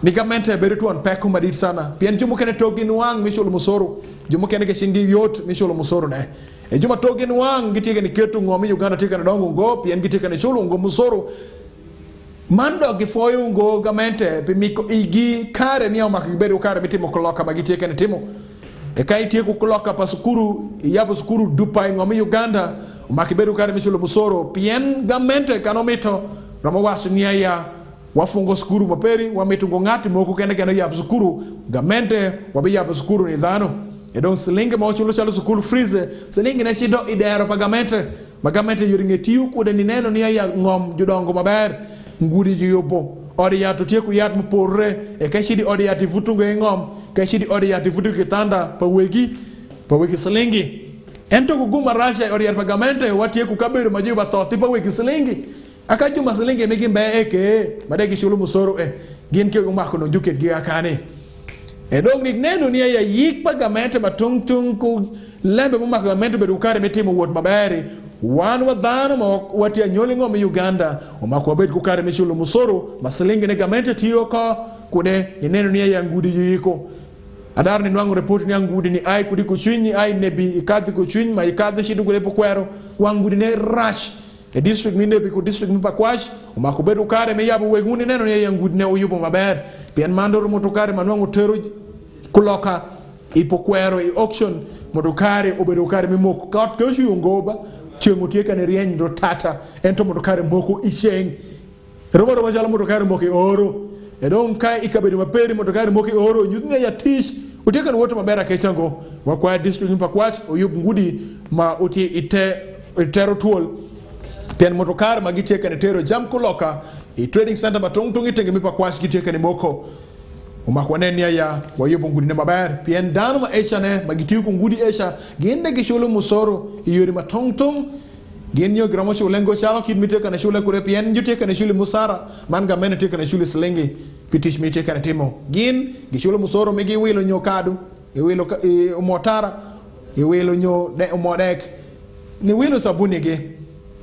Speaker 1: ni gamente beretu on peku madit sana pien jumo kene togin wang misholo musoro jumo kene ke shingi yot misholo musoro ne e juma togin wang gitike ni ketu ngomi Uganda tika na dongo ngo pien gitike ni sholo ngo musoro mando gifoyo ngo gamente pe miko igi kare ni ama kiberu kare bitimo koloka magitike ni timo e kai tie ku koloka pasukuru yabo sukuru dupa ngomi Uganda makiberu kare misholo musoro pien gamente kanomito ramo wasu nia ya wafungo skuru maperi wametungo ngati moko kene kene ya skuru gamente wabe ya skuru ni dhano edon silinge mo chulo chalo skuru freeze silinge na shido idero pagamente magamente yoringetiu kude ni neno ni ya ngom judongo maber ngudi yobo ori ya to tieku yat mporre e kashidi ori ya tifutungo ngom kashidi ori ya tifutu kitanda pa wegi silingi ento kuguma rasha ori ya pagamente watieku kaberu majiba to pa wegi silingi akaju maselinge megimbe eke madegi shulu musoro gin ke umako no juket gi akane dong ni neno ni ya yik pagamente matungtung ku lembe umako gamente be ukare metimo wot mabere wan wadhano mo watia nyolingo mi Uganda umako bet ku kare mishulu musoro maselinge ne gamente tiyo ko kude ni neno ni ya ngudi yiko adar ni nwangu report ni ngudi ni ai kudi kuchunyi ai nebi ikadi kuchunyi ma ikadi shidu kulepo kwero wangudi ne rush e district minde bi ku district mi pakwash umako bedu kare me yabu weguni neno ne yangud ne uyubo maber pien mandor motokare manwango tero kuloka ipokwero e auction motokare obedu kare mi moko kat keshu ngoba chengutie kan rieny do tata ento motokare moko isheng robo majala motokare moko oro e don kai ikabedu maperi motokare moko oro nyudne ya tish uteka woto mabera kechango wakwa district mi pakwach uyub ngudi ma uti itero tool pien motokar magiteka ne tero jam kuloka e trading center matongtong itenge mi pakwash giteka ne moko umakwane nia ya wayobo ngudi ne maber pien dano ma eshane magitiu ku ngudi esha gende gisholo musoro yori matongtong genyo gramo shulengo shalo kid miteka ne shule kure pien juteka ne shule musara manga mene teka ne shule slingi pitish miteka ne timo gin gisholo musoro megi wilo nyokadu e wilo motara e wilo nyo de modek ni wilo sabuni ge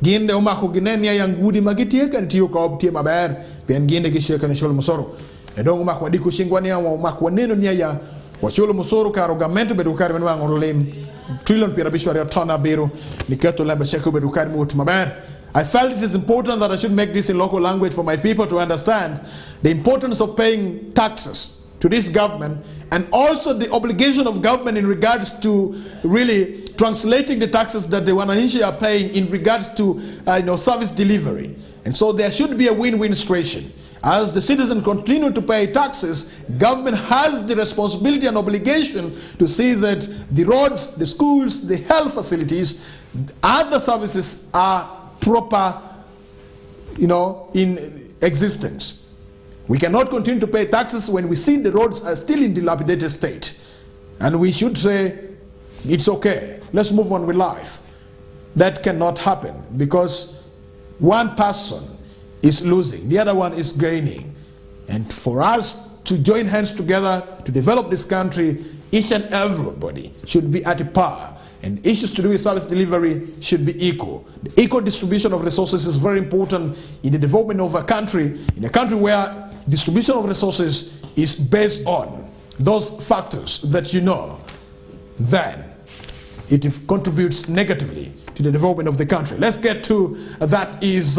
Speaker 1: ginde umako ginenia ya ngudi magitie kan tiyo ka obtie maber pien ginde gisheka ne sholo musoro edong umako wadiko shingwani ya umako neno nia ya wacholo musoro karo gamento bedu kare menwa ngorolem trillion pirabisho ya tona biro nikato lamba sheko bedu kare mutu maber. I felt it is important that I should make this in local language for my people to understand the importance of paying taxes to this government and also the obligation of government in regards to really translating the taxes that the wananchi are paying in regards to service delivery. And so there should be a win-win situation. As the citizens continue to pay taxes, government has the responsibility and obligation to see that the roads, the schools, the health facilities, other services are proper, in existence. We cannot continue to pay taxes when we see the roads are still in dilapidated state. And we should say, it's okay, let's move on with life. That cannot happen because one person is losing, the other one is gaining. And for us to join hands together to develop this country, each and everybody should be at par. And issues to do with service delivery should be equal. The equal distribution of resources is very important in the development of a country, in a country where distribution of resources is based on those factors that then it contributes negatively to the development of the country. Let's get to that is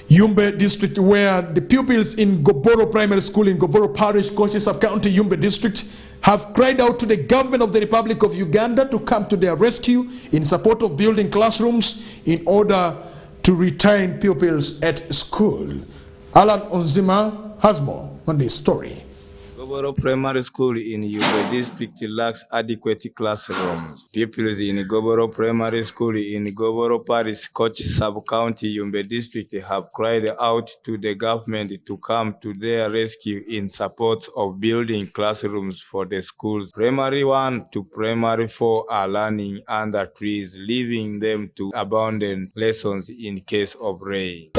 Speaker 1: Yumbe district, where the pupils in Goboro Primary School in Goboro Parish, Kochi Sub-County, Yumbe district, have cried out to the government of the Republic of Uganda to come to their rescue in support of building classrooms in order to retain pupils at school. Alan Onzima has more on this story.
Speaker 14: Goboro Primary School in Yube District lacks adequate classrooms. Pupils in Goboro Primary School in Goboro Parish, Kochi Sub-County, Yube District have cried out to the government to come to their rescue in support of building classrooms for the schools. Primary 1 to Primary 4 are learning under trees, leaving them to abandon lessons in case of rain.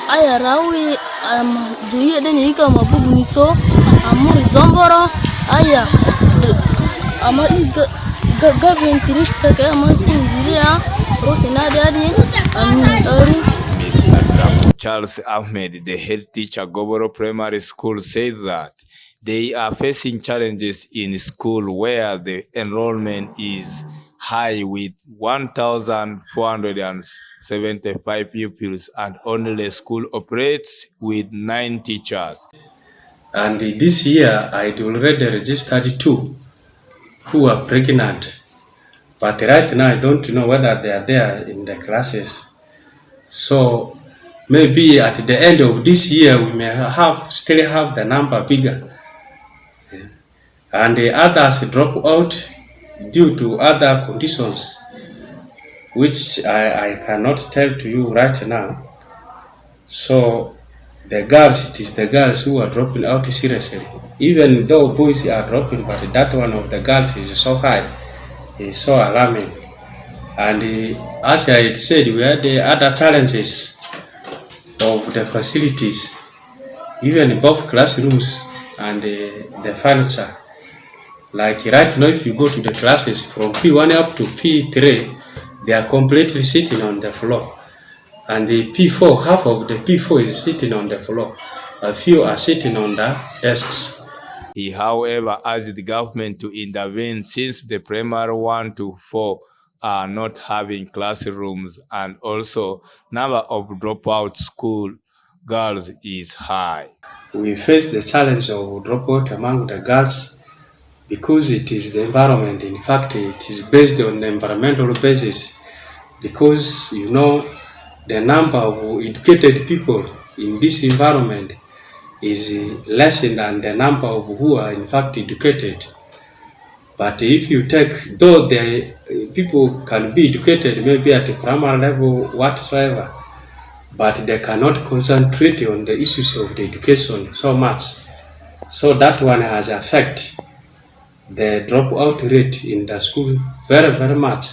Speaker 15: Aya rawi duye deni ika mabugu nito amuri zomboro aya ama government kirika kaya maski nziria rosina dadi
Speaker 14: Mr. Charles Ahmed, the head teacher Goboro Primary School, said that they are facing challenges in school where the enrollment is high with 1,475 pupils and only the school operates with 9 teachers.
Speaker 7: And this year I already registered 2 who are pregnant. But right now I don't know whether they are there in the classes. So maybe at the end of this year we may still have the number bigger. And the others drop out due to other conditions, which I cannot tell to you right now. So the girls, it is the girls who are dropping out seriously. Even though boys are dropping, but that one of the girls is so high, is so alarming. And as I had said, we had the other challenges of the facilities, even both classrooms and the furniture. Like right now, if you go to the classes from P1 up to P3, they are completely sitting on the floor. And the P4, half of the P4 is sitting on the floor. A few are sitting on the desks.
Speaker 14: He, however, urged the government to intervene since the primary 1 to 4 are not having classrooms, and also number of dropout school girls is high.
Speaker 7: We face the challenge of dropout among the girls because it is the environment. In fact, it is based on the environmental basis, because you know the number of educated people in this environment is less than the number of who are in fact educated. But if you take, though the people can be educated maybe at the primary level whatsoever, but they cannot concentrate on the issues of the education so much. So that one has affected the dropout rate in the school very, very much,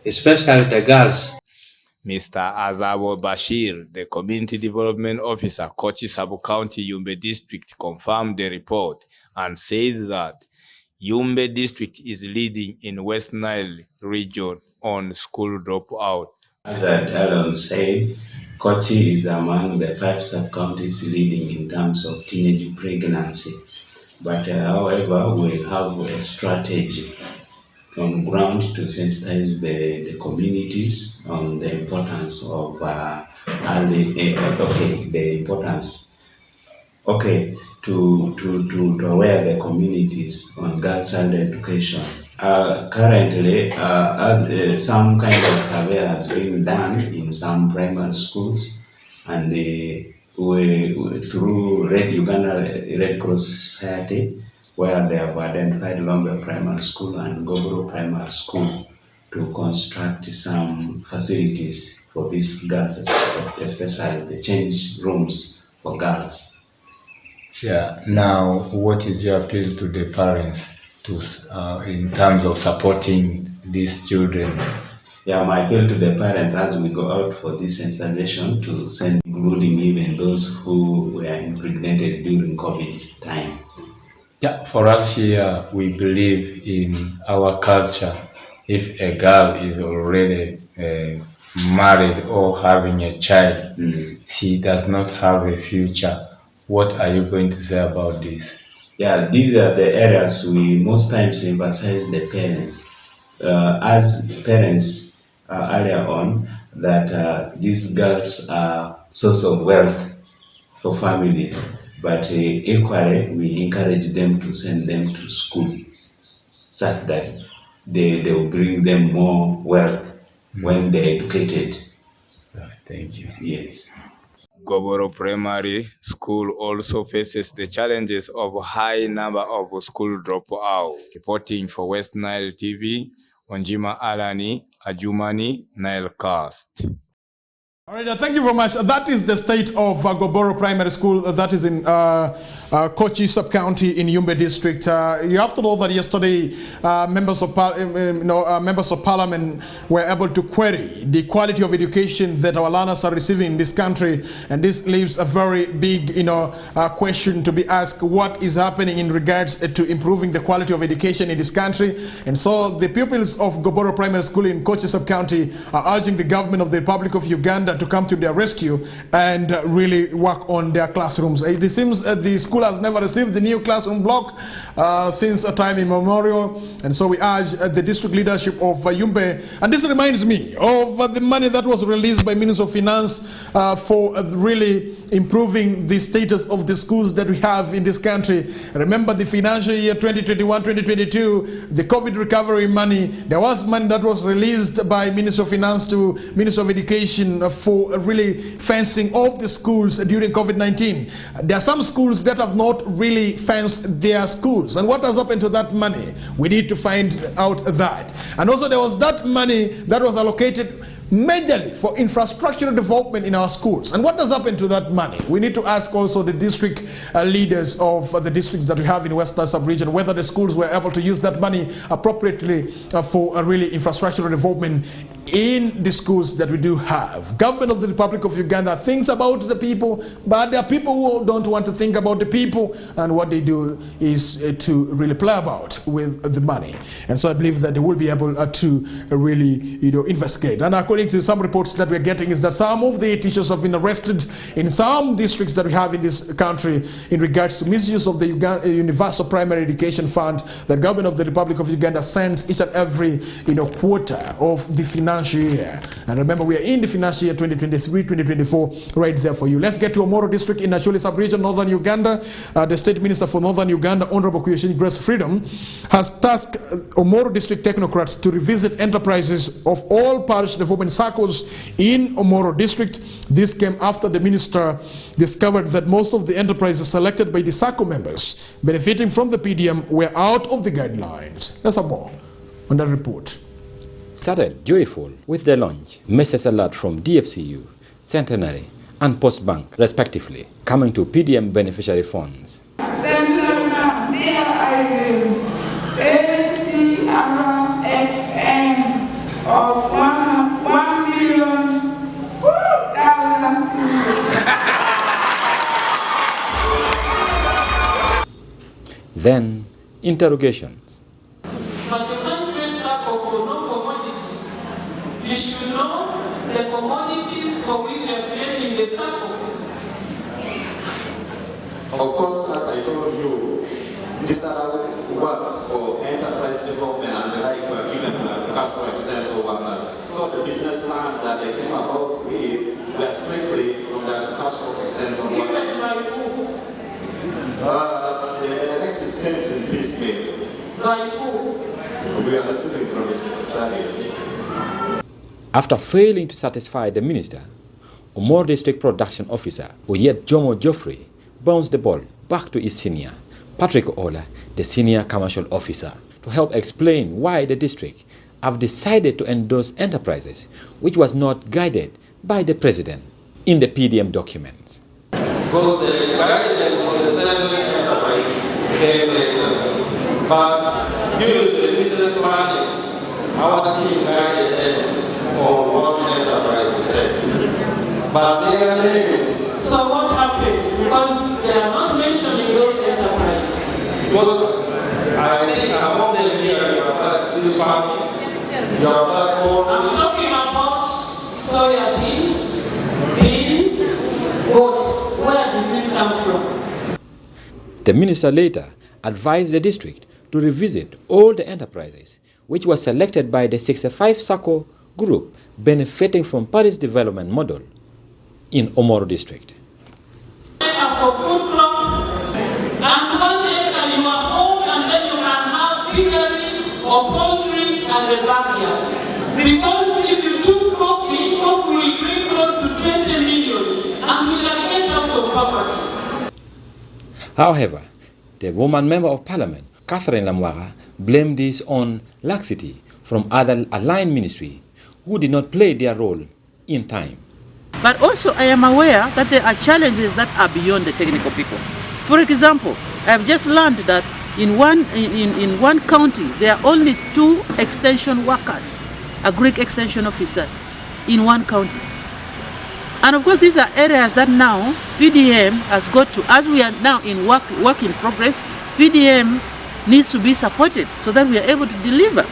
Speaker 7: especially the girls.
Speaker 14: Mr. Azabo Bashir, the Community Development Officer, Kochi Sub-County, Yumbe District, confirmed the report and said that Yumbe District is leading in West Nile region on school dropout.
Speaker 16: As Alan said, Kochi is among the 5 sub-counties leading in terms of teenage pregnancy. But however, we have a strategy on ground to sensitize the communities on the importance of to aware the communities on girls' child education. Currently, some kind of survey has been done in some primary schools, and we through Uganda Red Cross Society, where they have identified Lombe Primary School and Goboro Primary School to construct some facilities for these girls, especially the change rooms for girls.
Speaker 17: Yeah. Now, what is your appeal to the parents in terms of supporting these children?
Speaker 16: Yeah, my appeal to the parents as we go out for this sensitization to send, including even those who were impregnated during COVID time.
Speaker 17: Yeah, for us here, we believe in our culture. If a girl is already married or having a child, she does not have a future. What are you going to say about this?
Speaker 16: Yeah, these are the areas we most times emphasize the parents. As parents earlier on, that these girls are source of wealth for families. but equally we encourage them to send them to school such that they will bring them more wealth when they're educated.
Speaker 17: Thank you.
Speaker 16: Yes.
Speaker 14: Goboro Primary School also faces the challenges of a high number of school dropout. Reporting for Westnile TV, Onjima Alani, Ajumani, Nilecast.
Speaker 1: All right, thank you very much. That is the state of Goboro Primary School. That is in Kochi Sub-County in Yumbe District. You have to know that yesterday members of Parliament were able to query the quality of education that our learners are receiving in this country, and this leaves a very big, question to be asked: what is happening in regards to improving the quality of education in this country? And so the pupils of Goboro Primary School in Kochi Sub-County are urging the government of the Republic of Uganda to come to their rescue and really work on their classrooms. It seems the school has never received the new classroom block since a time immemorial, and so we urge the district leadership of Yumbe, and this reminds me of the money that was released by Minister of Finance for really improving the status of the schools that we have in this country. Remember the financial year 2021-2022, the COVID recovery money, there was money that was released by Minister of Finance to Minister of Education for really fencing off the schools during COVID-19. There are some schools that have not really fenced their schools. And what has happened to that money? We need to find out that. And also there was that money that was allocated majorly for infrastructural development in our schools. And what has happened to that money? We need to ask also the district leaders of the districts that we have in Western sub-region whether the schools were able to use that money appropriately for really infrastructural development in the schools that we do have. Government of the Republic of Uganda thinks about the people, but there are people who don't want to think about the people, and what they do is to really play about with the money. And so I believe that they will be able to really investigate. And according to some reports that we're getting is that some of the teachers have been arrested in some districts that we have in this country in regards to misuse of the Universal Primary Education Fund that government of the Republic of Uganda sends each and every quarter of the financial year. And remember, we are in the financial year 2023-2024 right there for you. Let's get to Omoro District in Acholi Sub-Region, Northern Uganda. The State Minister for Northern Uganda, Honorable Kuyoshin Grace Freedom, has tasked Omoro District technocrats to revisit enterprises of all parish development circles in Omoro District. This came after the minister discovered that most of the enterprises selected by the SACCO members benefiting from the PDM were out of the guidelines. Let's have more on that report.
Speaker 18: Started joyful with the launch, message alert from DFCU, Centenary and Postbank respectively, coming to PDM beneficiary funds.
Speaker 19: Of 1 million.
Speaker 18: Then interrogations.
Speaker 19: But you can't create SACCO for no commodity. You should know the commodities for which you are creating the SACCO.
Speaker 20: Of course, as I told you, this allowance worked for enterprise development and the like were given customer extents of workers. So the business plans that they came about with were strictly from the customer extents of workers. The directive came to piecemeal. We are receiving from the Secretariat.
Speaker 18: After failing to satisfy the minister, Omoro District Production Officer Oyet Jomo Geoffrey bounced the ball back to his senior, Patrick Ola, the Senior Commercial Officer, to help explain why the district have decided to endorse enterprises which was not guided by the President in the PDM documents.
Speaker 20: Because the guidance on the selling enterprise came later. But during the business planning, our team guided them on what enterprise to take. But their names.
Speaker 19: So what happened? Because they are not mentioning those enterprises.
Speaker 20: Because I think among them here you have this farming, you have
Speaker 19: I'm talking about soya beans, goats. Where did this come from?
Speaker 18: The minister later advised the district to revisit all the enterprises which were selected by the 65 SACCO group benefiting from Paris development model in Omoro District.
Speaker 19: For food crop the backyard. Because if you took coffee, coffee will bring close to 20 million and we shall get out of poverty.
Speaker 18: However, the woman member of parliament, Catherine Lamwaga, blamed this on laxity from other aligned ministries who did not play their role in time.
Speaker 21: But also I am aware that there are challenges that are beyond the technical people. For example, I have just learned that in one county there are only 2 extension workers, agric extension officers in one county. And of course these are areas that now PDM has got to, as we are now in work in progress, PDM needs to be supported so that we are able to deliver.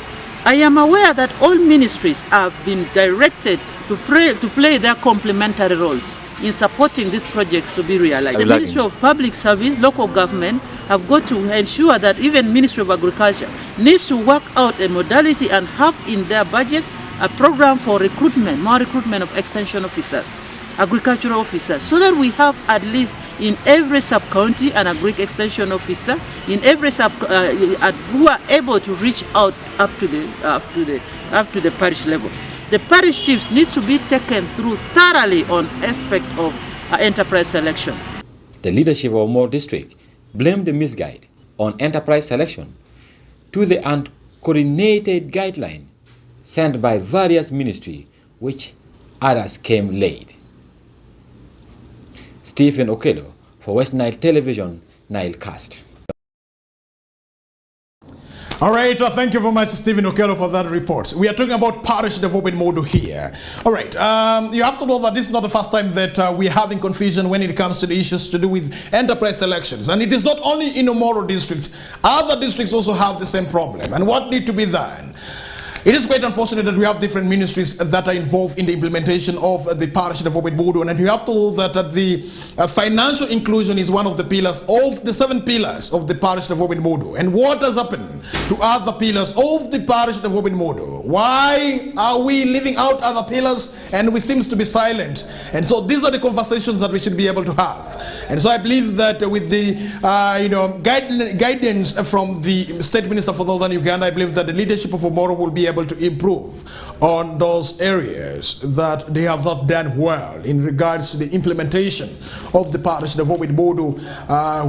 Speaker 21: I am aware that all ministries have been directed to play their complementary roles in supporting these projects to be realized. The Ministry of Public Service, local government have got to ensure that even Ministry of Agriculture needs to work out a modality and have in their budgets a program for recruitment, more recruitment of extension officers, agricultural officers, so that we have at least in every sub-county an agric extension officer, in every who are able to reach out up to the parish level. The parish chiefs needs to be taken through thoroughly on aspect of enterprise selection.
Speaker 18: The leadership of Omoro district blamed the misguide on enterprise selection to the uncoordinated guideline sent by various ministries, which others came late. Stephen Okello for Westnile Television, Nilecast.
Speaker 1: All right, well, thank you very much, Stephen Okello, for that report. We are talking about parish development model here. All right, you have to know that this is not the first time that we are having confusion when it comes to the issues to do with enterprise selections. And it is not only in Omoro district, other districts also have the same problem. And what needs to be done? It is quite unfortunate that we have different ministries that are involved in the implementation of the parish development model, and you have to know that the financial inclusion is one of the pillars of the 7 pillars of the parish development model. And what has happened to other pillars of the parish development model? Why are we leaving out other pillars and we seem to be silent? And so these are the conversations that we should be able to have. And so I believe that with the guidance from the State Minister for Northern Uganda, I believe that the leadership of Omoro will be able to improve on those areas that they have not done well in regards to the implementation of the parish development model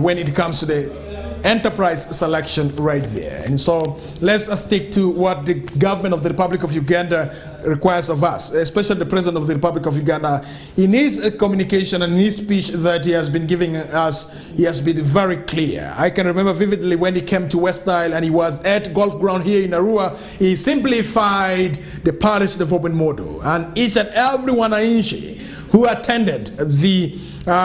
Speaker 1: when it comes to the enterprise selection right there. And so let's stick to what the government of the Republic of Uganda requires of us, especially the President of the Republic of Uganda. In his communication and in his speech that he has been giving us, he has been very clear. I can remember vividly when he came to Westnile and he was at golf ground here in Arua, he simplified the parish development model, and each and every one who attended the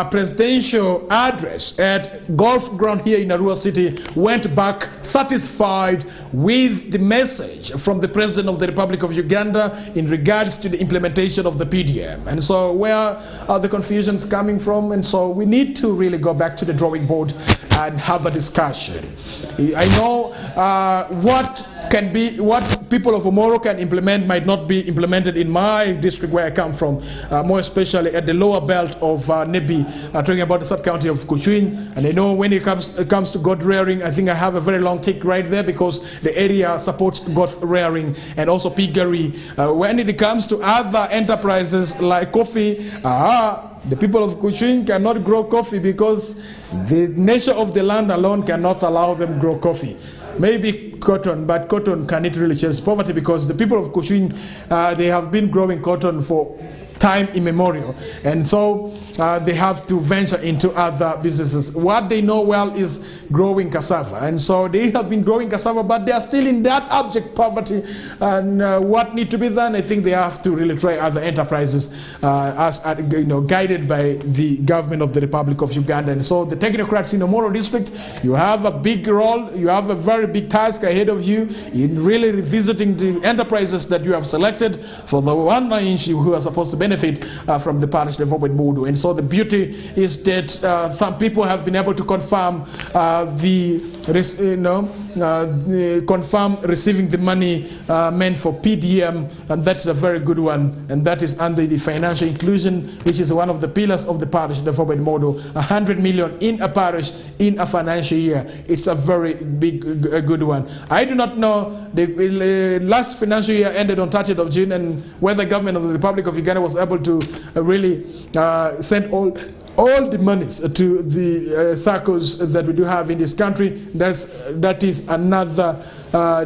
Speaker 1: presidential address at golf ground here in Arua City went back satisfied with the message from the President of the Republic of Uganda in regards to the implementation of the PDM. And so where are the confusions coming from? And so we need to really go back to the drawing board and have a discussion. I know what people of Omoro can implement might not be implemented in my district where I come from, more especially at the lower belt of Nebi, talking about the sub-county of Kuchwin. And I know when it comes to goat rearing, I think I have a very long tick right there because the area supports goat rearing and also piggery. When it comes to other enterprises like coffee, the people of Kuchwin cannot grow coffee because the nature of the land alone cannot allow them grow coffee. Maybe cotton, but cotton cannot really change poverty because the people of Kuchwin, they have been growing cotton for time immemorial, and so they have to venture into other businesses. What they know well is growing cassava, and so they have been growing cassava, but they are still in that abject poverty. And what needs to be done? I think they have to really try other enterprises, guided by the government of the Republic of Uganda. And so the technocrats in Omoro district, you have a big role, you have a very big task ahead of you in really revisiting the enterprises that you have selected for the 1 inch who are supposed to benefit benefit from the parish development model. And so the beauty is that some people have been able to confirm confirm receiving the money meant for PDM, and that's a very good one, and that is under the financial inclusion, which is one of the pillars of the parish development model. 100 million in a parish in a financial year. It's a very good one. I do not know, the last financial year ended on 30th of June, and whether the government of the Republic of Uganda was able to really send all the monies to the circles that we do have in this country. That is another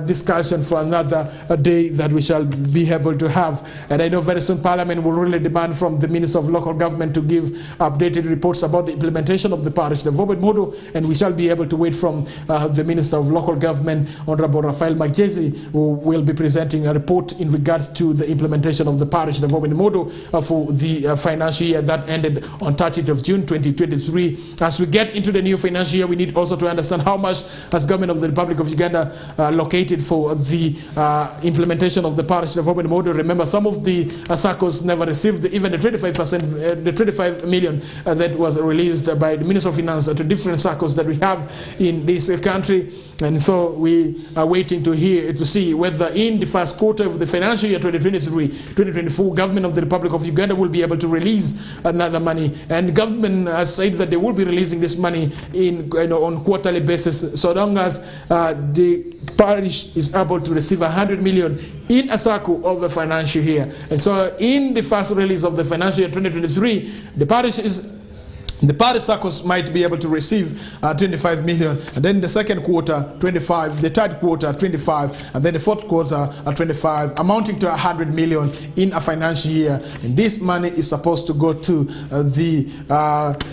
Speaker 1: discussion for another day that we shall be able to have. And I know very soon Parliament will really demand from the Minister of Local Government to give updated reports about the implementation of the parish development model, and we shall be able to wait from the Minister of Local Government, Honorable Raphael Magezi, who will be presenting a report in regards to the implementation of the parish development model for the financial year that ended on 30th of June 2023. As we get into the new financial year, we need also to understand how much has government of the Republic of Uganda allocated for the implementation of the parish development model. Remember, some of the circles never received even the 25%, the 25 million that was released by the Minister of Finance to different circles that we have in this country. And so we are waiting to see whether in the first quarter of the financial year 2023-2024, government of the Republic of Uganda will be able to release another money. And government has said that they will be releasing this money on quarterly basis, so long as the parish is able to receive 100 million in a circle of the financial year. And so in the first release of the financial year 2023, the parish circles might be able to receive 25 million, and then the second quarter 25, the third quarter 25, and then the fourth quarter 25, amounting to 100 million in a financial year. And this money is supposed to go to the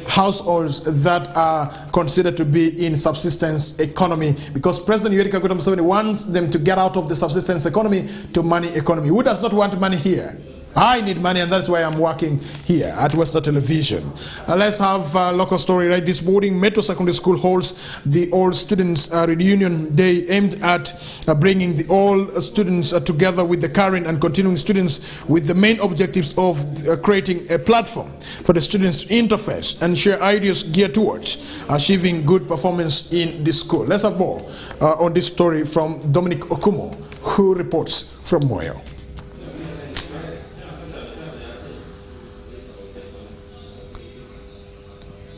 Speaker 1: households that are considered to be in subsistence economy, because President Yoweri Kaguta Museveni wants them to get out of the subsistence economy to money economy. Who does not want money here? I need money, and that's why I'm working here at Westnile Television. Let's have a local story right this morning. Metro Secondary School holds the All Students Reunion Day, aimed at bringing the all students together with the current and continuing students, with the main objectives of creating a platform for the students to interface and share ideas geared towards achieving good performance in the school. Let's have more on this story from Dominic Okumo, who reports from Moyo.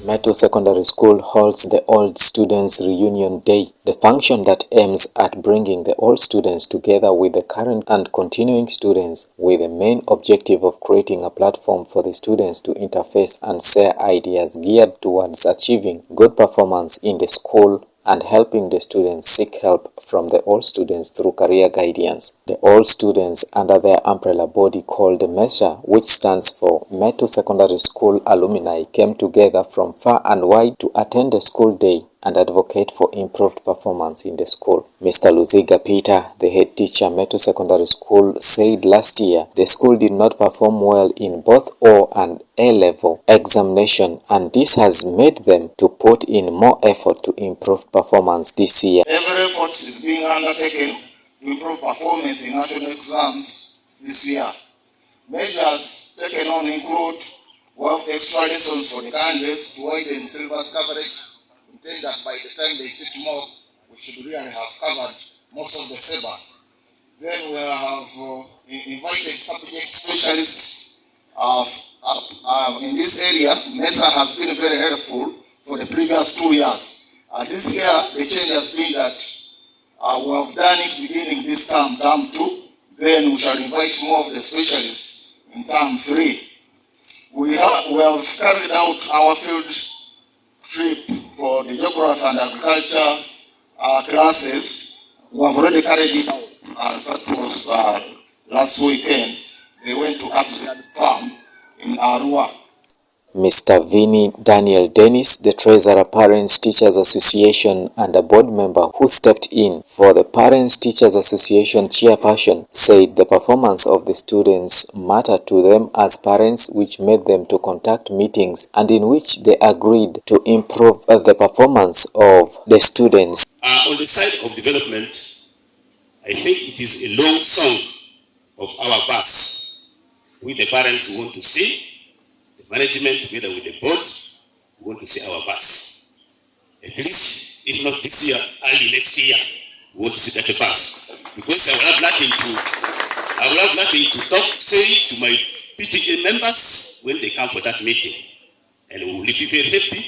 Speaker 4: Metro Secondary School holds the Old Students Reunion Day, the function that aims at bringing the old students together with the current and continuing students, with the main objective of creating a platform for the students to interface and share ideas geared towards achieving good performance in the school and helping the students seek help from the old students through career guidance. The old students, under their umbrella body called the MESHA, which stands for Metro Secondary School Alumni, came together from far and wide to attend the school day and advocate for improved performance in the school. Mr. Luziga Peter, the head teacher Metro Secondary School, said last year the school did not perform well in both O and A-level examination, and this has made them to put in more effort to improve performance this year.
Speaker 22: Every effort is being undertaken to improve performance in national exams this year. Measures taken on include extra lessons for the candidates to widen syllabus coverage, intend that by the time they sit more, we should really have covered most of the syllabus. Then we have invited subject specialists in this area. MESA has been very helpful for the previous 2 years. This year, the change has been that we have done it beginning this term 2, then we shall invite more of the specialists in term 3. We have carried out our field trip for the geography and agriculture classes. We have already carried it out. In fact, it was last weekend. They went to Abzad Farm in Arua.
Speaker 4: Mr. Vinnie Daniel Denis, the Treasurer Parents Teachers Association and a board member who stepped in for the Parents Teachers Association chairperson, said the performance of the students mattered to them as parents, which made them to conduct meetings and in which they agreed to improve the performance of the students.
Speaker 23: On the side of development, I think it is a long song of our past
Speaker 3: We, the parents, want to see, the management together with the board, we want to see our bus. At least, if not this year, early next year, we want to see that bus. Because I will have nothing to say to my PTA members when they come for that meeting. And we will be very happy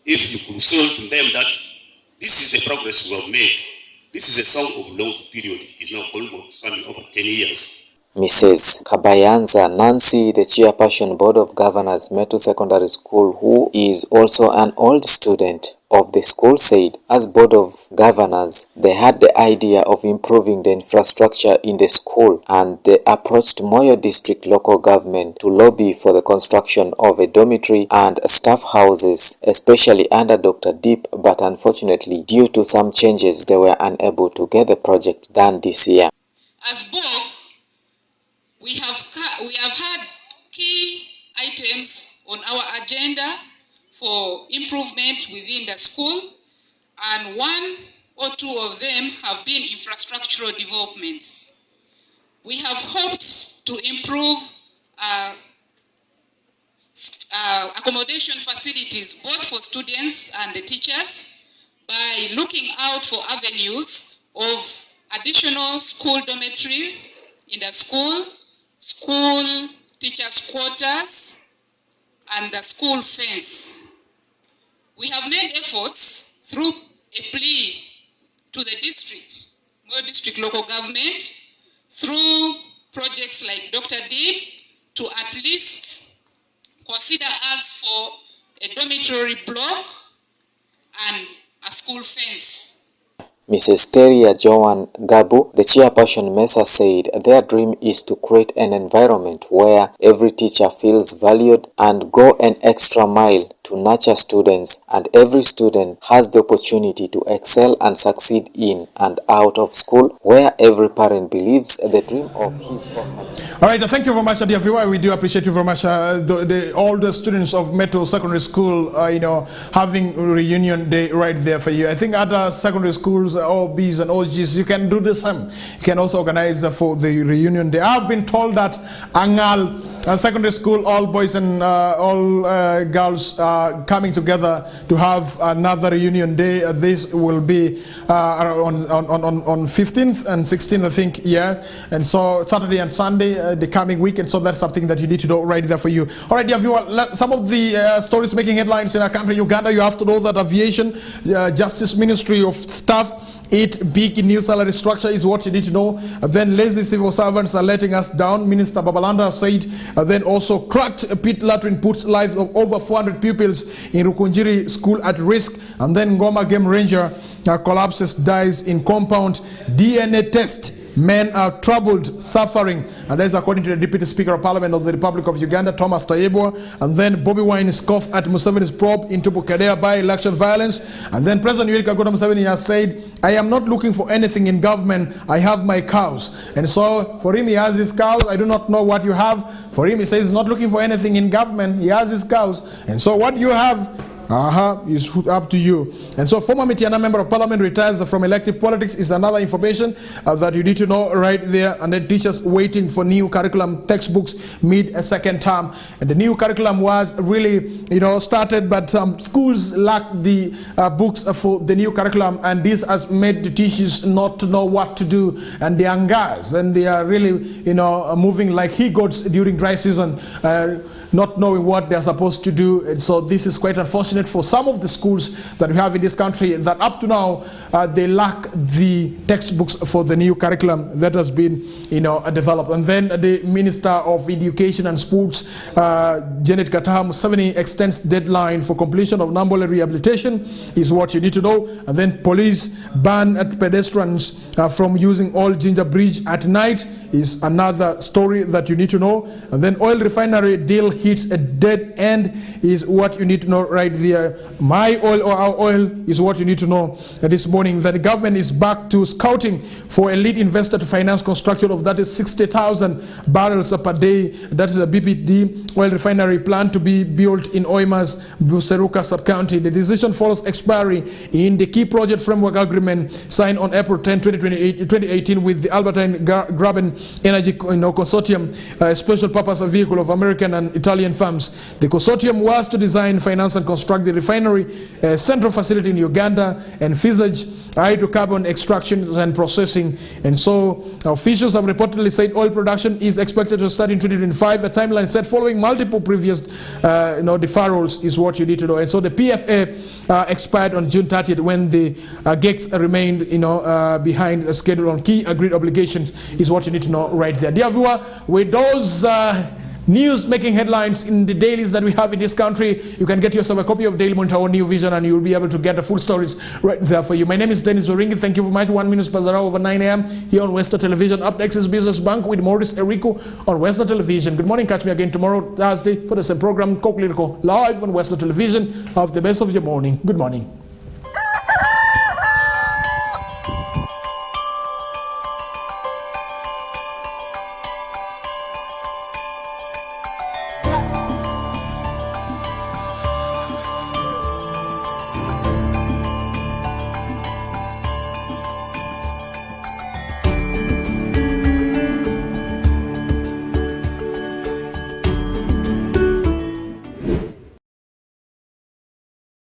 Speaker 3: if you could show to them that this is the progress we have made. This is a song of long period. It is now almost over 10 years.
Speaker 4: Mrs. Kabayanza Nancy, the chairperson board of governors, Metu Secondary School, who is also an old student of the school, said as board of governors, they had the idea of improving the infrastructure in the school and they approached Moyo District local government to lobby for the construction of a dormitory and staff houses, especially under Dr. Deep, but unfortunately, due to some changes, they were unable to get the project done this year.
Speaker 5: As board, we have had key items on our agenda for improvement within the school, and one or two of them have been infrastructural developments. We have hoped to improve accommodation facilities both for students and the teachers by looking out for avenues of additional school dormitories in the school teachers' quarters, and the school fence. We have made efforts through a plea to the district, Moyo District local government, through projects like Dr. Deep, to at least consider us for a dormitory block and a school fence.
Speaker 4: Mrs. Teria Joan Gabu, the chairperson Mesa, said their dream is to create an environment where every teacher feels valued and go an extra mile to nurture students, and every student has the opportunity to excel and succeed in and out of school, where every parent believes the dream of his or her.
Speaker 1: All right, thank you very much, dear viewer. We do appreciate you very much. All the students of Meto Secondary School, having reunion day right there for you. I think other secondary schools, OBs and OGs, you can do the same. You can also organize for the reunion day. I've been told that Angal Secondary School, all boys and all girls coming together to have another reunion day. This will be on 15th and 16th, I think, yeah. And so Saturday and Sunday, the coming weekend. So that's something that you need to know right there for you. All right, dear viewer, some of the stories making headlines in our country, Uganda. You have to know that Aviation Justice Ministry of Staff, 8 big new salary structure is what you need to know. Then lazy civil servants are letting us down, Minister Babalanda said. Then also cracked pit latrine puts lives of over 400 pupils in Rukunjiri school at risk. And then Ngoma Game Ranger collapses, dies in compound. DNA test. Men are troubled, suffering, and that is according to the Deputy Speaker of Parliament of the Republic of Uganda, Thomas Tayebwa. And then Bobby Wine scoffed at Museveni's probe into Bukadea by-election violence. And then President Yoweri Kaguta Museveni has said, I am not looking for anything in government, I have my cows. And so for him, he has his cows. I do not know what you have. For him, he says he's not looking for anything in government, he has his cows. And so what you have, is up to you. And so former Mitiana member of parliament retires from elective politics is another information that you need to know right there. And then teachers waiting for new curriculum textbooks mid-second term. And the new curriculum was really, started, but schools lack the books for the new curriculum, and this has made the teachers not to know what to do, and they are guys, and they are really, moving like he-goats during dry season. Not knowing what they're supposed to do. And so this is quite unfortunate for some of the schools that we have in this country, that up to now they lack the textbooks for the new curriculum that has been developed. And then the Minister of Education and Sports, Janet Gataha Museveni, extends deadline for completion of Nambole rehabilitation is what you need to know. And then police ban at pedestrians from using Old Ginger Bridge at night is another story that you need to know. And then oil refinery deal hits a dead end is what you need to know right there. My oil or our oil is what you need to know this morning. That the government is back to scouting for a lead investor to finance construction of that is 60,000 barrels per day. That is a BPD oil refinery planned to be built in Oima's Buseruka sub-county. The decision follows expiry in the key project framework agreement signed on April 10, 2020. 2018 with the Albertine Graben Energy Consortium, a special purpose vehicle of American and Italian firms. The consortium was to design, finance and construct the refinery, central facility in Uganda, and envisage hydrocarbon extraction and processing. And so officials have reportedly said oil production is expected to start in 2025. A timeline set following multiple previous deferrals is what you need to know. And so the PFA expired on June 30th when the GECs remained behind the schedule on key agreed obligations is what you need to know right there. Dear viewer, with those news making headlines in the dailies that we have in this country, you can get yourself a copy of Daily Monitor or New Vision and you'll be able to get the full stories right there for you. My name is Dennis Oringi. Thank you very much. 1 minute past the hour over 9 a.m. here on Westnile Television. Up next is Business Bank with Maurice Eriko on Westnile Television. Good morning. Catch me again tomorrow, Thursday, for the same program, KOKOLIRIKO, live on Westnile Television. Have the best of your morning. Good morning.